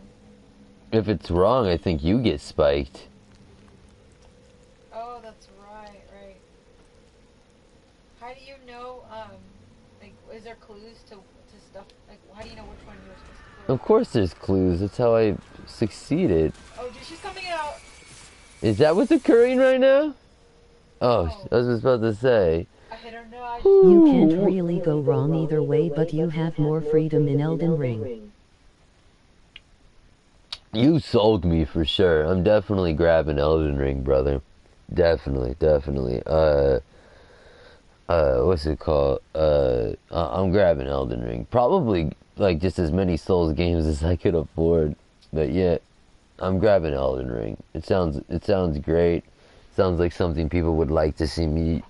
if it's wrong, I think you get spiked. Oh, that's right. How do you know, like, is there clues to stuff? Like, how do you know which one you're supposed to put? Of course, there's clues. That's how I succeeded. Oh, dude, she's coming out! Is that what's occurring right now? Oh, Oh. I was just about to say. I hit her, no, I just... You can't really go wrong either way, but you have more freedom in Elden Ring. You sold me for sure. I'm definitely grabbing Elden Ring, brother. Definitely. What's it called? I'm grabbing Elden Ring. Probably like just as many Souls games as I could afford. But yeah, I'm grabbing Elden Ring. It sounds great. Sounds like something people would like to see me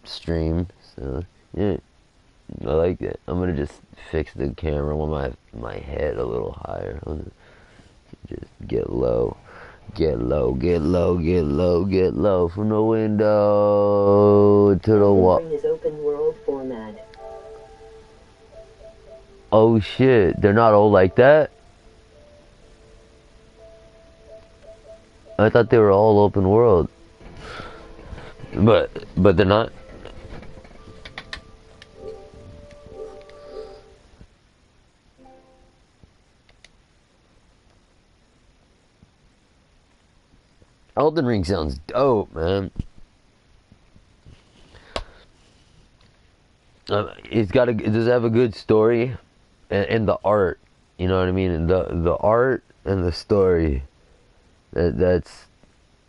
stream. So yeah, I like it. I'm gonna just fix the camera. I want my head a little higher. Just get low from the window to the wall. Open world format. Oh shit, they're not all like that? I thought they were all open world. But they're not. Elden Ring sounds dope, man. Does it have a good story, and the art. You know what I mean? And the art and the story. That's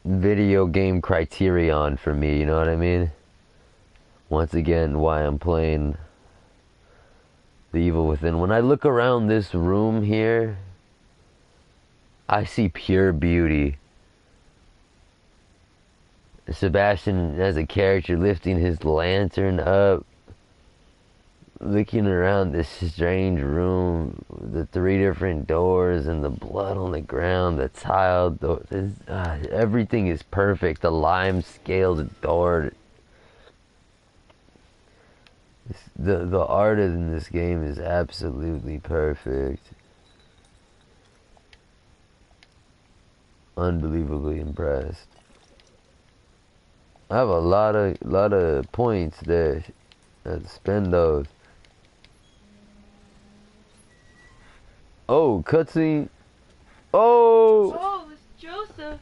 video game criterion for me. You know what I mean? Once again, why I'm playing The Evil Within. When I look around this room here, I see pure beauty. Sebastian as a character lifting his lantern up, looking around this strange room, the 3 different doors and the blood on the ground, the tile, everything is perfect. The lime scaled door. The art in this game is absolutely perfect. Unbelievably impressed. I have a lot of points there. Let's spend those. Oh, cutscene. Oh! Oh, it's Joseph!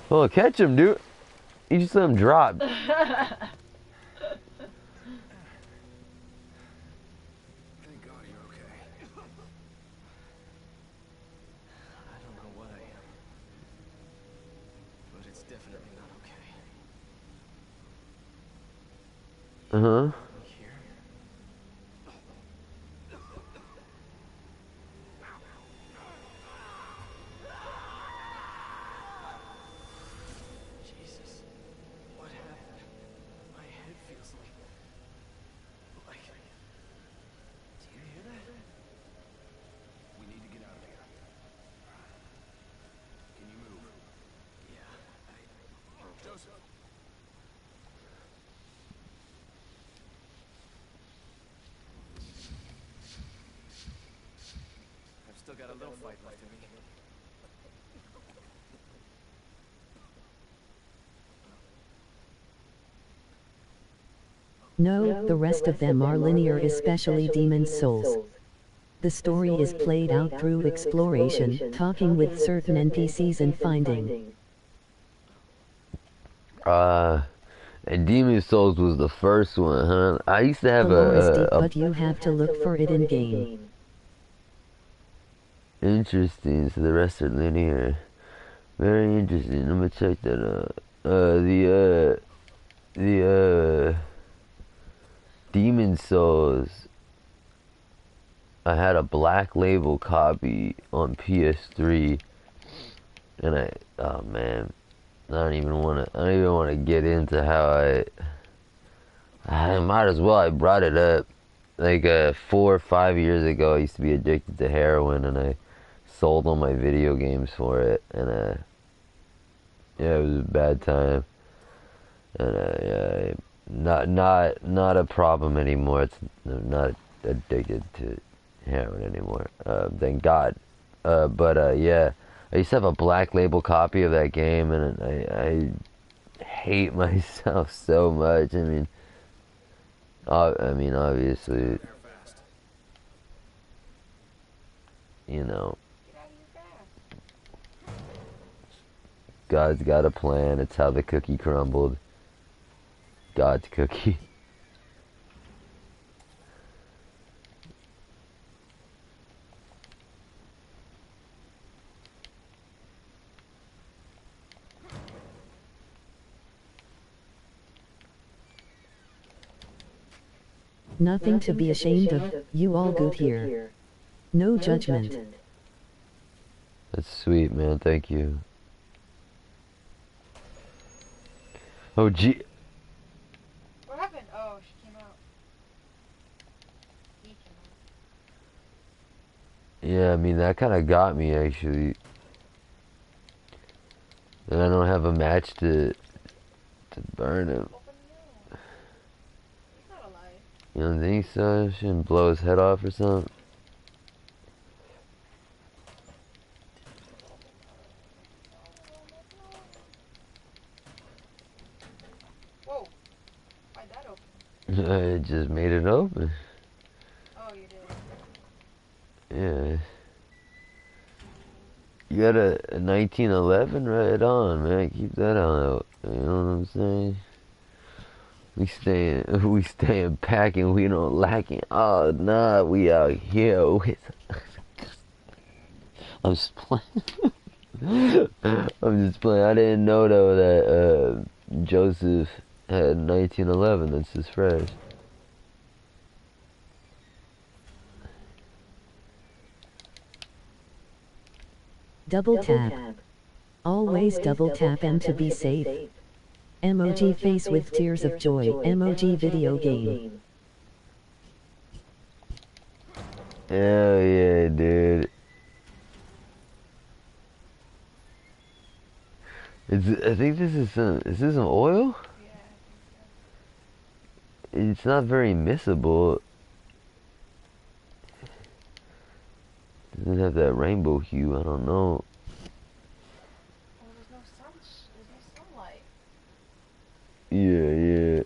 Oh, catch him, dude. You just let him drop. Uh-huh. got a little fight left in me. No, the rest of them are linear, especially Demon's Souls. The story is played out through exploration, talking with certain NPCs and finding. And Demon Souls was the first one, huh? I used to The have lore is deep, but you have to look for it in game. Interesting, so the rest are linear. Very interesting. I'm gonna check that out. Demon Souls. I had a Black Label copy on PS3, and oh man, I don't even want to get into how I might as well. I brought it up like 4 or 5 years ago. I used to be addicted to heroin, and I sold all my video games for it, and yeah, it was a bad time, and yeah, not a problem anymore. I'm not addicted to heroin anymore. Thank God. But yeah, I used to have a Black Label copy of that game, and I hate myself so much. I mean, obviously, you know, God's got a plan. It's how the cookie crumbled. God's cookie. Nothing to be ashamed of, you all good here. No judgment. That's sweet, man. Thank you. Oh, gee. What happened? Oh, she came out. He came out. Yeah, I mean, that kind of got me, actually. And I don't have a match to burn him. He's not alive. You don't think so? Shouldn't blow his head off or something? Whoa. Why'd that open? I just made it open. Oh, you did. Yeah. You got a 1911? Right on, man. Keep that out. You know what I'm saying? We staying packing. We don't lacking. Oh, nah. We out here with... I'm just playing. I'm just playing. I didn't know, though, that Joseph had 1911. That's just fresh. Double tap. Always double tap M to be safe. Emoji face with tears of joy. Emoji video game. Hell yeah, dude. I think this is some oil? Yeah, It's not very missable. Doesn't have that rainbow hue, I don't know. Oh, there's no sunlight. Yeah, yeah.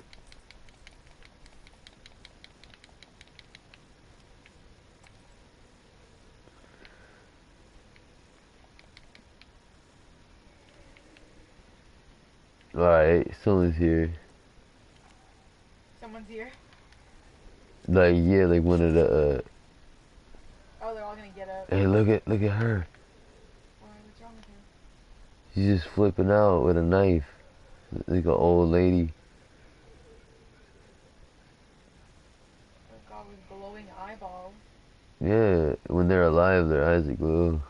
Alright, someone's here. Someone's here. Like, yeah, like one of the, Oh, they're all gonna get up. hey, look at her. Why, what's wrong with her? She's just flipping out with a knife. Like an old lady. Oh god, with glowing eyeballs. Yeah, when they're alive, their eyes are glow.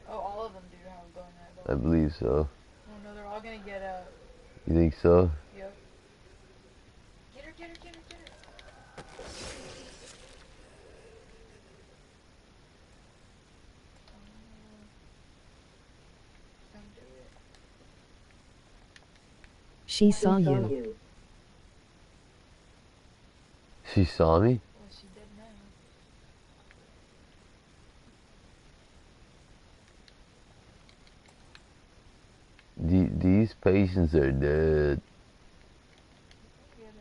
Oh, all of them do have glowing eyeballs. I believe so. Oh no, they're all gonna get up. You think so? Yep. Get her, get her, get her, get her. Don't do it. She saw you. She saw me? Well, she did now. patients are dead. Get it.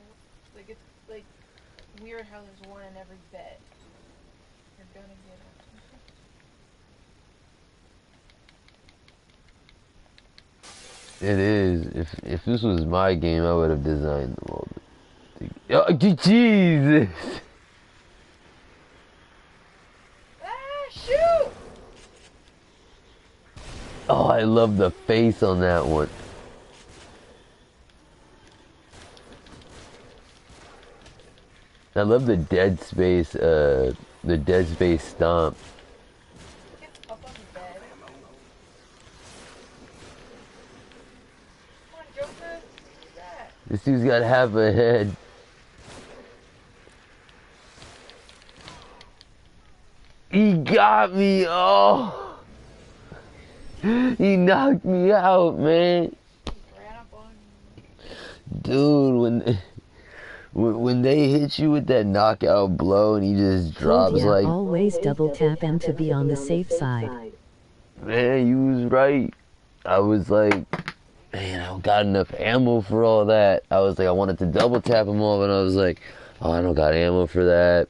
Like it's like weird how there's one in every bed. You're gonna get it. It is. If this was my game, I would have designed them all. Oh, Jesus! Ah, shoot! Oh, I love the face on that one. I love the Dead Space stomp. Get up on the bed. Come on, Joker. What's that? This dude's got half a head. He got me. Oh, he knocked me out, man. Ran up on you. Dude, when they hit you with that knockout blow and he just drops Yeah, like, always double tap M to be on the safe side. man, you was right. I was like, man, I don't got enough ammo for all that. I was like, I wanted to double tap them all, but I was like, oh, I don't got ammo for that.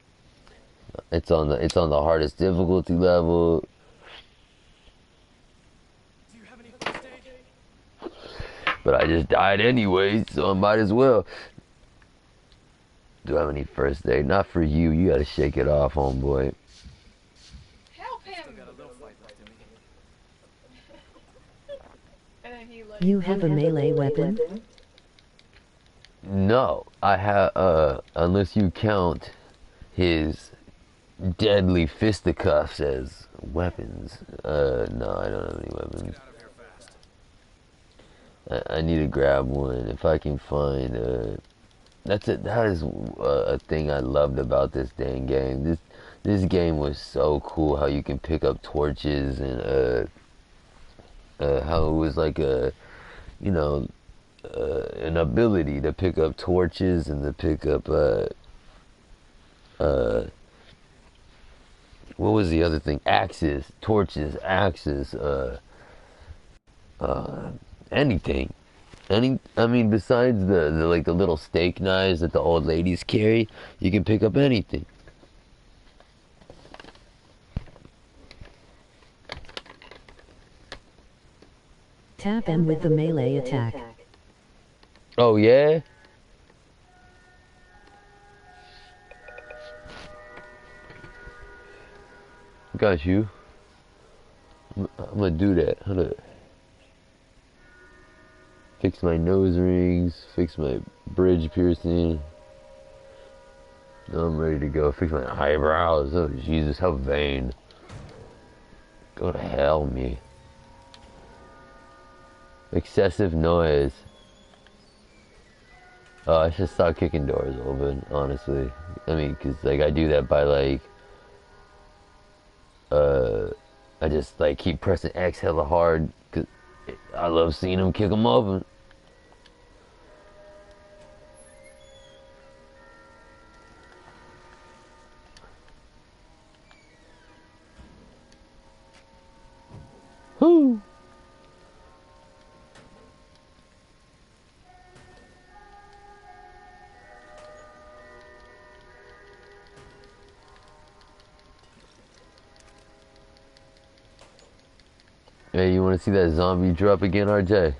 It's on the hardest difficulty level. Do you have any first aid? But I just died anyway, so I might as well. Do I have any first aid? Not for you. You gotta shake it off, homeboy. Help him! Got a little fight left in me. And then he like. You have a melee weapon? No, I have. Unless you count his deadly fisticuffs as weapons. No, I don't have any weapons. Get out of here fast. I need to grab one if I can find. That is a thing I loved about this dang game. This game was so cool. How you can pick up torches and how it was like an ability to pick up torches and to pick up what was the other thing? Axes, torches, axes, anything. I mean, besides the like the little steak knives that the old ladies carry, you can pick up anything. Tap M with the melee attack. Oh yeah. Got you. I'm gonna do that. Hold up. Fix my nose rings. Fix my bridge piercing. Now I'm ready to go. Fix my eyebrows. Oh Jesus, how vain. Go to hell, me. Excessive noise. Oh, I should stop kicking doors open, honestly. I mean, cause like I do that by like, I just like keep pressing X hella hard, cause I love seeing them kick them open. Whoo! Hey, you want to see that zombie drop again, RJ?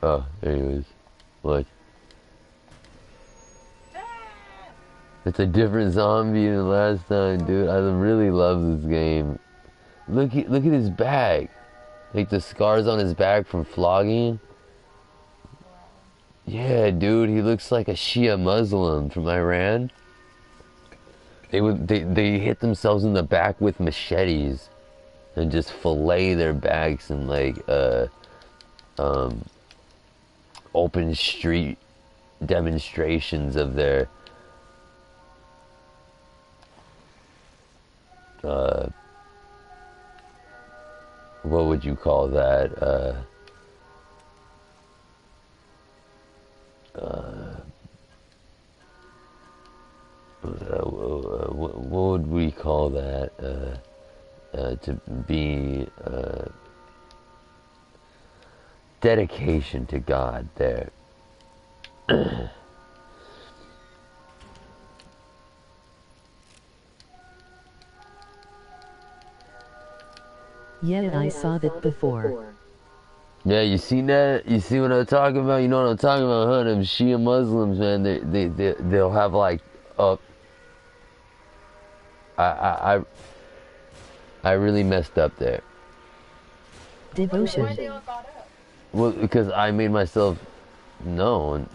Oh, there he is. Look. It's a different zombie than last time, dude. I really love this game. Look at his back. Like the scars on his back from flogging. Yeah, dude, he looks like a Shia Muslim from Iran. They hit themselves in the back with machetes and just fillet their backs in like open street demonstrations of their what would you call that? What would we call that? to be dedication to God there. Yeah, I saw that before. Yeah, you seen that? You see what I'm talking about? You know what I'm talking about, huh? Them Shia Muslims, man. They'll have like I really messed up there. Why Devotion. they all got up? Well, because I made myself known.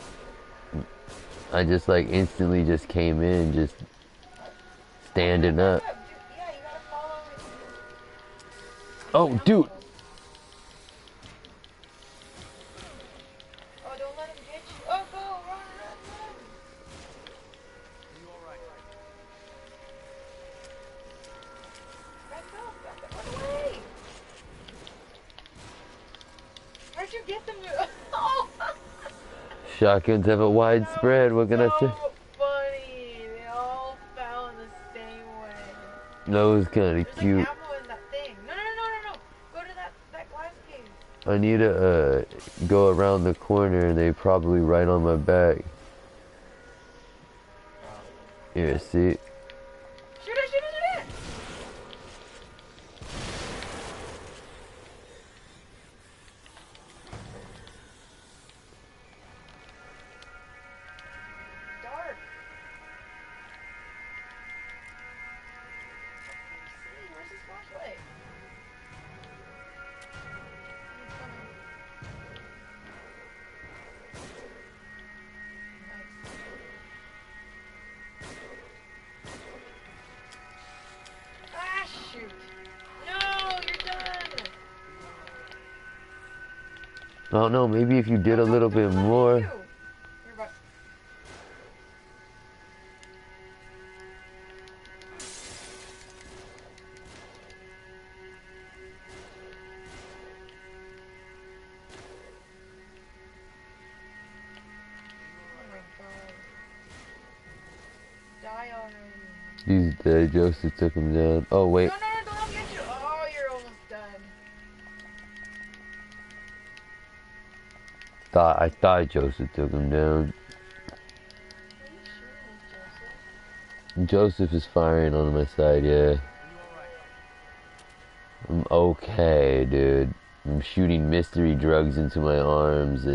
I just like instantly just came in, just standing up. Yeah, you gotta follow it. Oh, dude. Oh, don't let him get you. Oh, go, run. Are you alright? Back up, run away. Where'd you get them? Oh, Shotguns have a wide spread. What can I say? so funny. They all fell in the same way. That was kind of There's cute. like ammo in that thing. No. Go to that glass case. I need to go around the corner and they probably right on my back. Here, see? Shoot it. Dark. See, where's his flashlight? Nice. Ah, shoot. No, you're done. I don't know, maybe if you did a little bit more. You're about- Oh my god. Die already. He's dead. Joseph took him down. Oh, wait. No, don't let me get you. Oh, you're almost done. I thought Joseph took him down. What are you shooting at, Joseph? Joseph is firing on my side, yeah. Are you alright? I'm okay, dude. I'm shooting mystery drugs into my arms.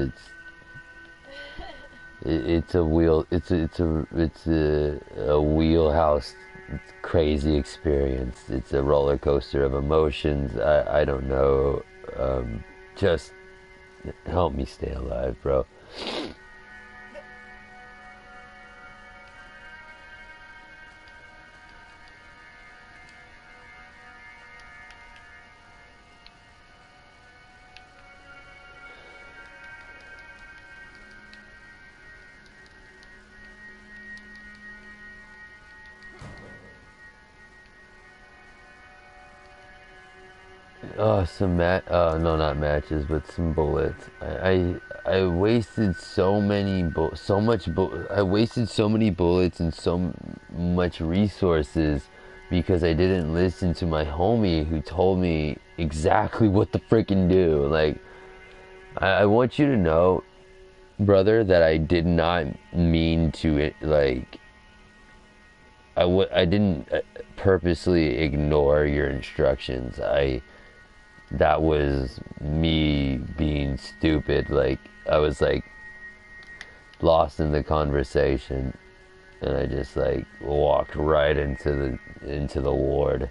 It's a wheelhouse crazy experience. It's a roller coaster of emotions. I don't know. Just help me stay alive, bro. No, not matches, but some bullets. I wasted so many I wasted so many bullets and so much resources because I didn't listen to my homie who told me exactly what to freaking do. Like, I want you to know, brother, that I did not mean to I didn't purposely ignore your instructions. That was me being stupid. Like, I was like lost in the conversation and I just like walked right into the ward.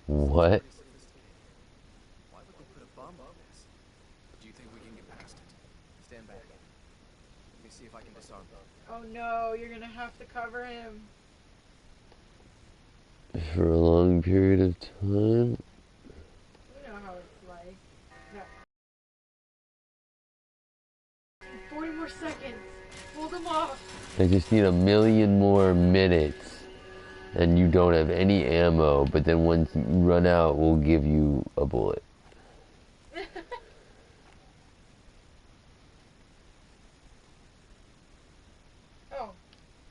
What? Why would they put a bomb on this? Do you think we can get past it? Stand back. Let me see if I can disarm them. Oh no, you're gonna have to cover him. For a long period of time? You know how it's like. Yeah. 40 more seconds. Hold him off. I just need 1,000,000 more minutes. And you don't have any ammo, but then once you run out, we'll give you a bullet.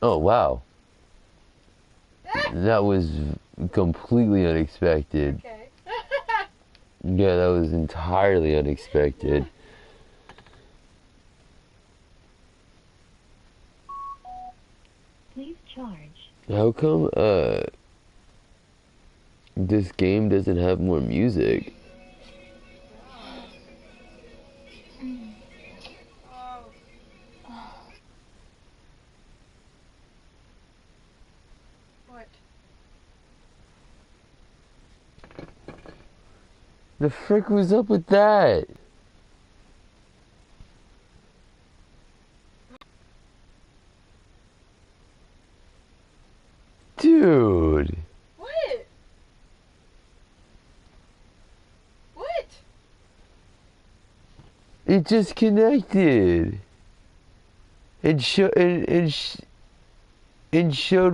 Oh, wow. That was completely unexpected. Okay. Yeah, that was entirely unexpected. Please charge. How come, this game doesn't have more music? Oh. What? The frick was up with that? Dude. What? What? It just connected. It showed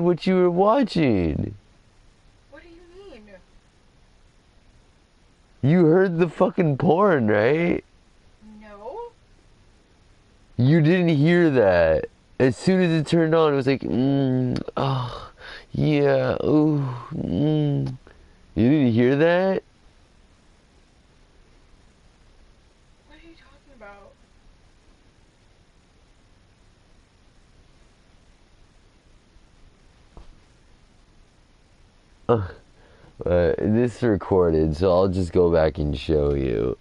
what you were watching. What do you mean? You heard the fucking porn, right? No. You didn't hear that. As soon as it turned on, it was like, oh, yeah, ooh, You didn't hear that? What are you talking about? This recorded, so I'll just go back and show you.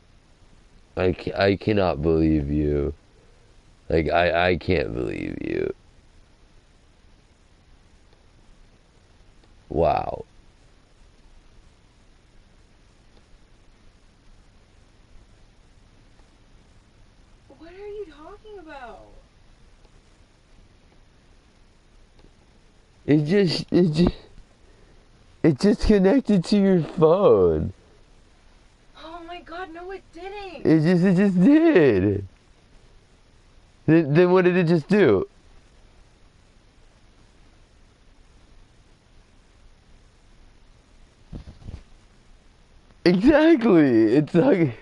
I cannot believe you. Like, I can't believe you. Wow. What are you talking about? It just connected to your phone. Oh my god, no it didn't. It just did. Then what did it just do? Exactly. It's like.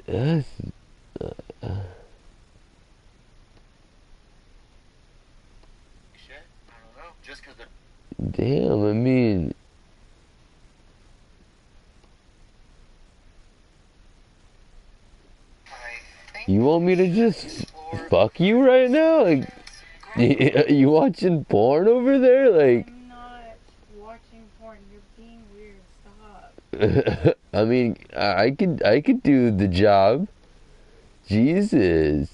That's, Shit, I don't know. Just because they're damn, I mean, I think you want me to just explore fuck you right now? Like, you watching porn over there? Like, I'm not watching porn. You're being weird. Stop. I mean, I could do the job. Jesus.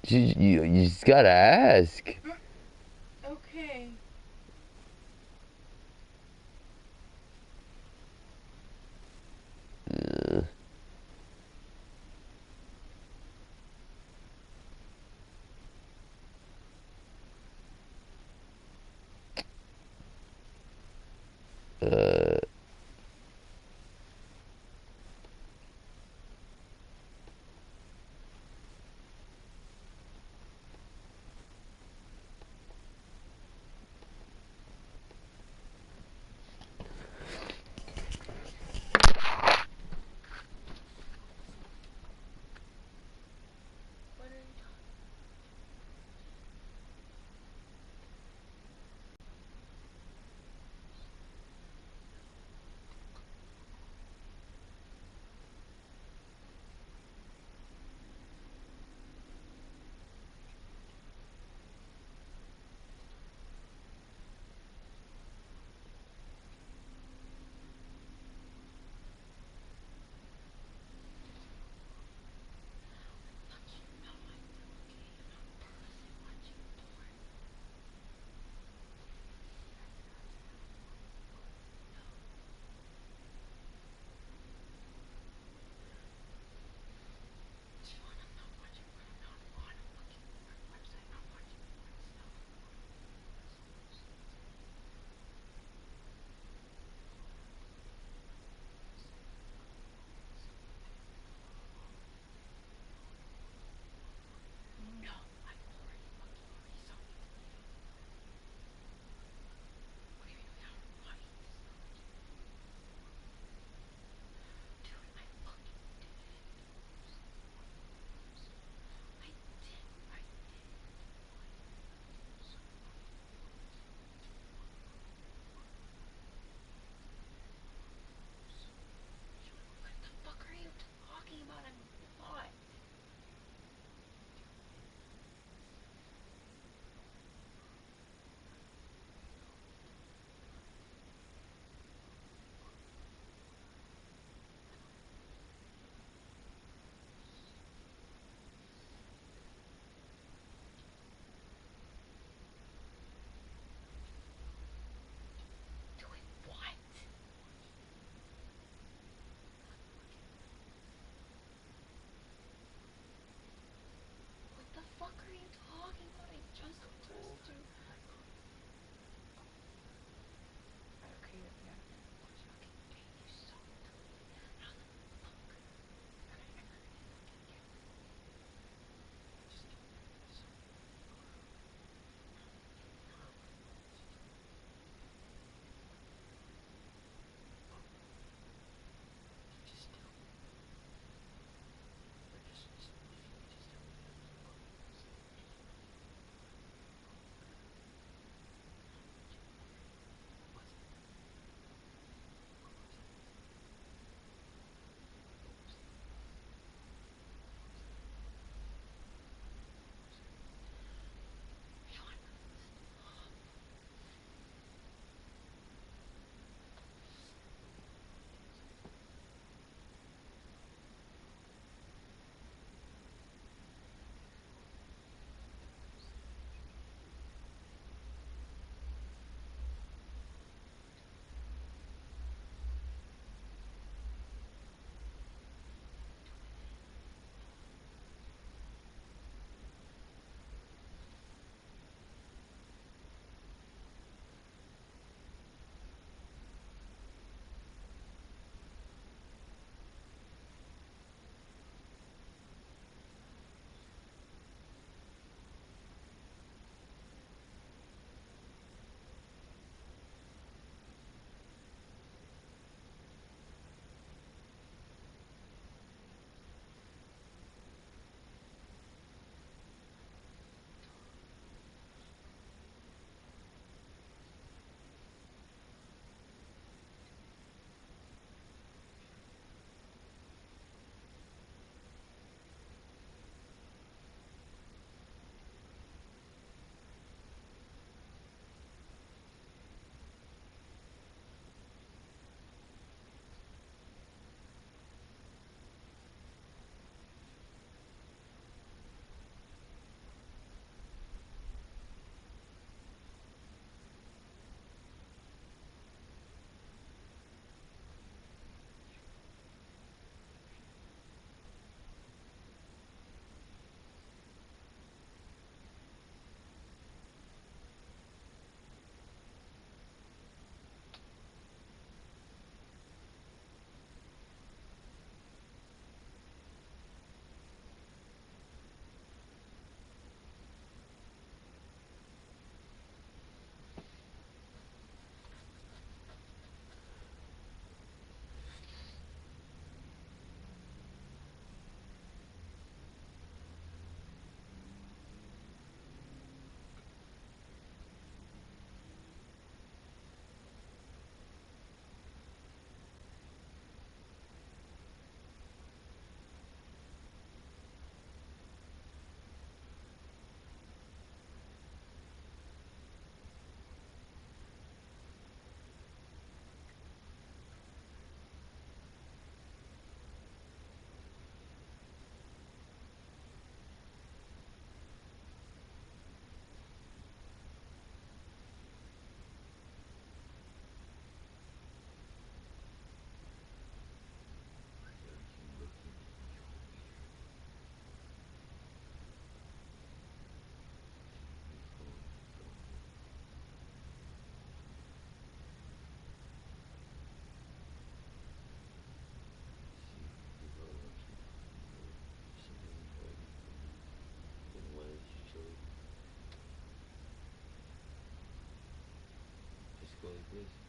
You just gotta ask. Okay. Uh,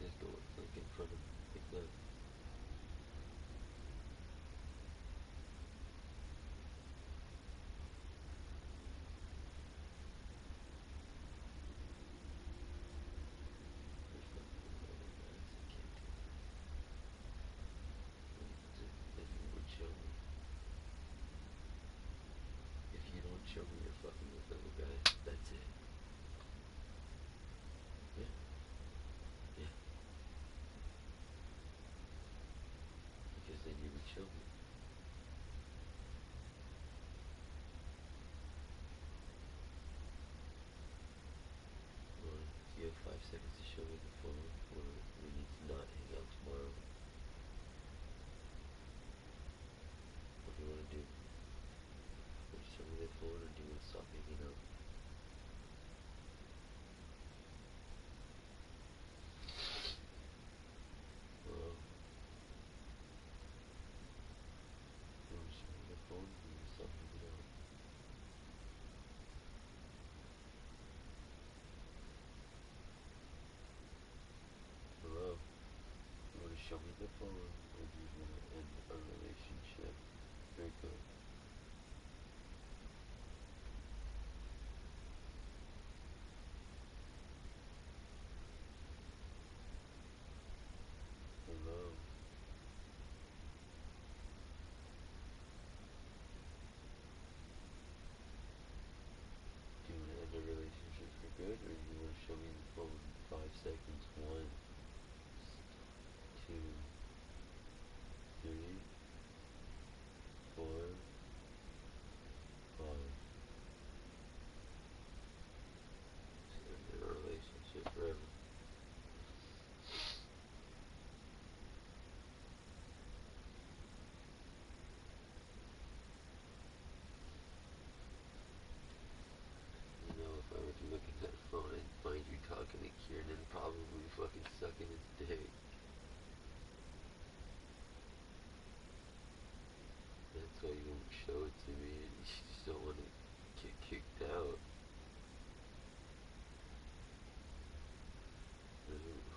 Just go like in front of like that. There's nothing about it, guys. I can't do that. Then you would show me. If you don't show me you're fucking with little guy, that's it. Yeah. Yeah. Because then you would show me. Or do you have 5 seconds to show me the phone? Or we need to not hang out tomorrow? What do you want to do? Want to show me the phone or do you want to stop hanging out? Well, you want to show me the phone or do you want to stop hanging out? Hello? You want to show me the phone or do you want to end our relationship? Very good. Hello? Do you want to end our relationship for good or do you want to show me the phone in 5 seconds? 1, 2, 3, 4, 5. End our relationship forever. You know, if I were to look at that phone and find you talking to Kieran, probably fucking sucking his dick. That's why you won't show it to me, and you just don't want to get kicked out.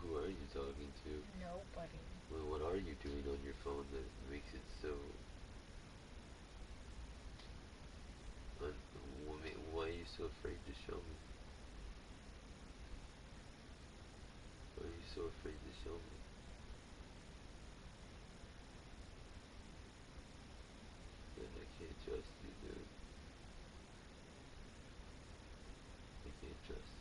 Who are you talking to? Nobody. Well, what are you doing on your phone that makes it so... Why are you so afraid to show me? Why are you so afraid to show me? Then I can't trust you, dude. I can't trust you.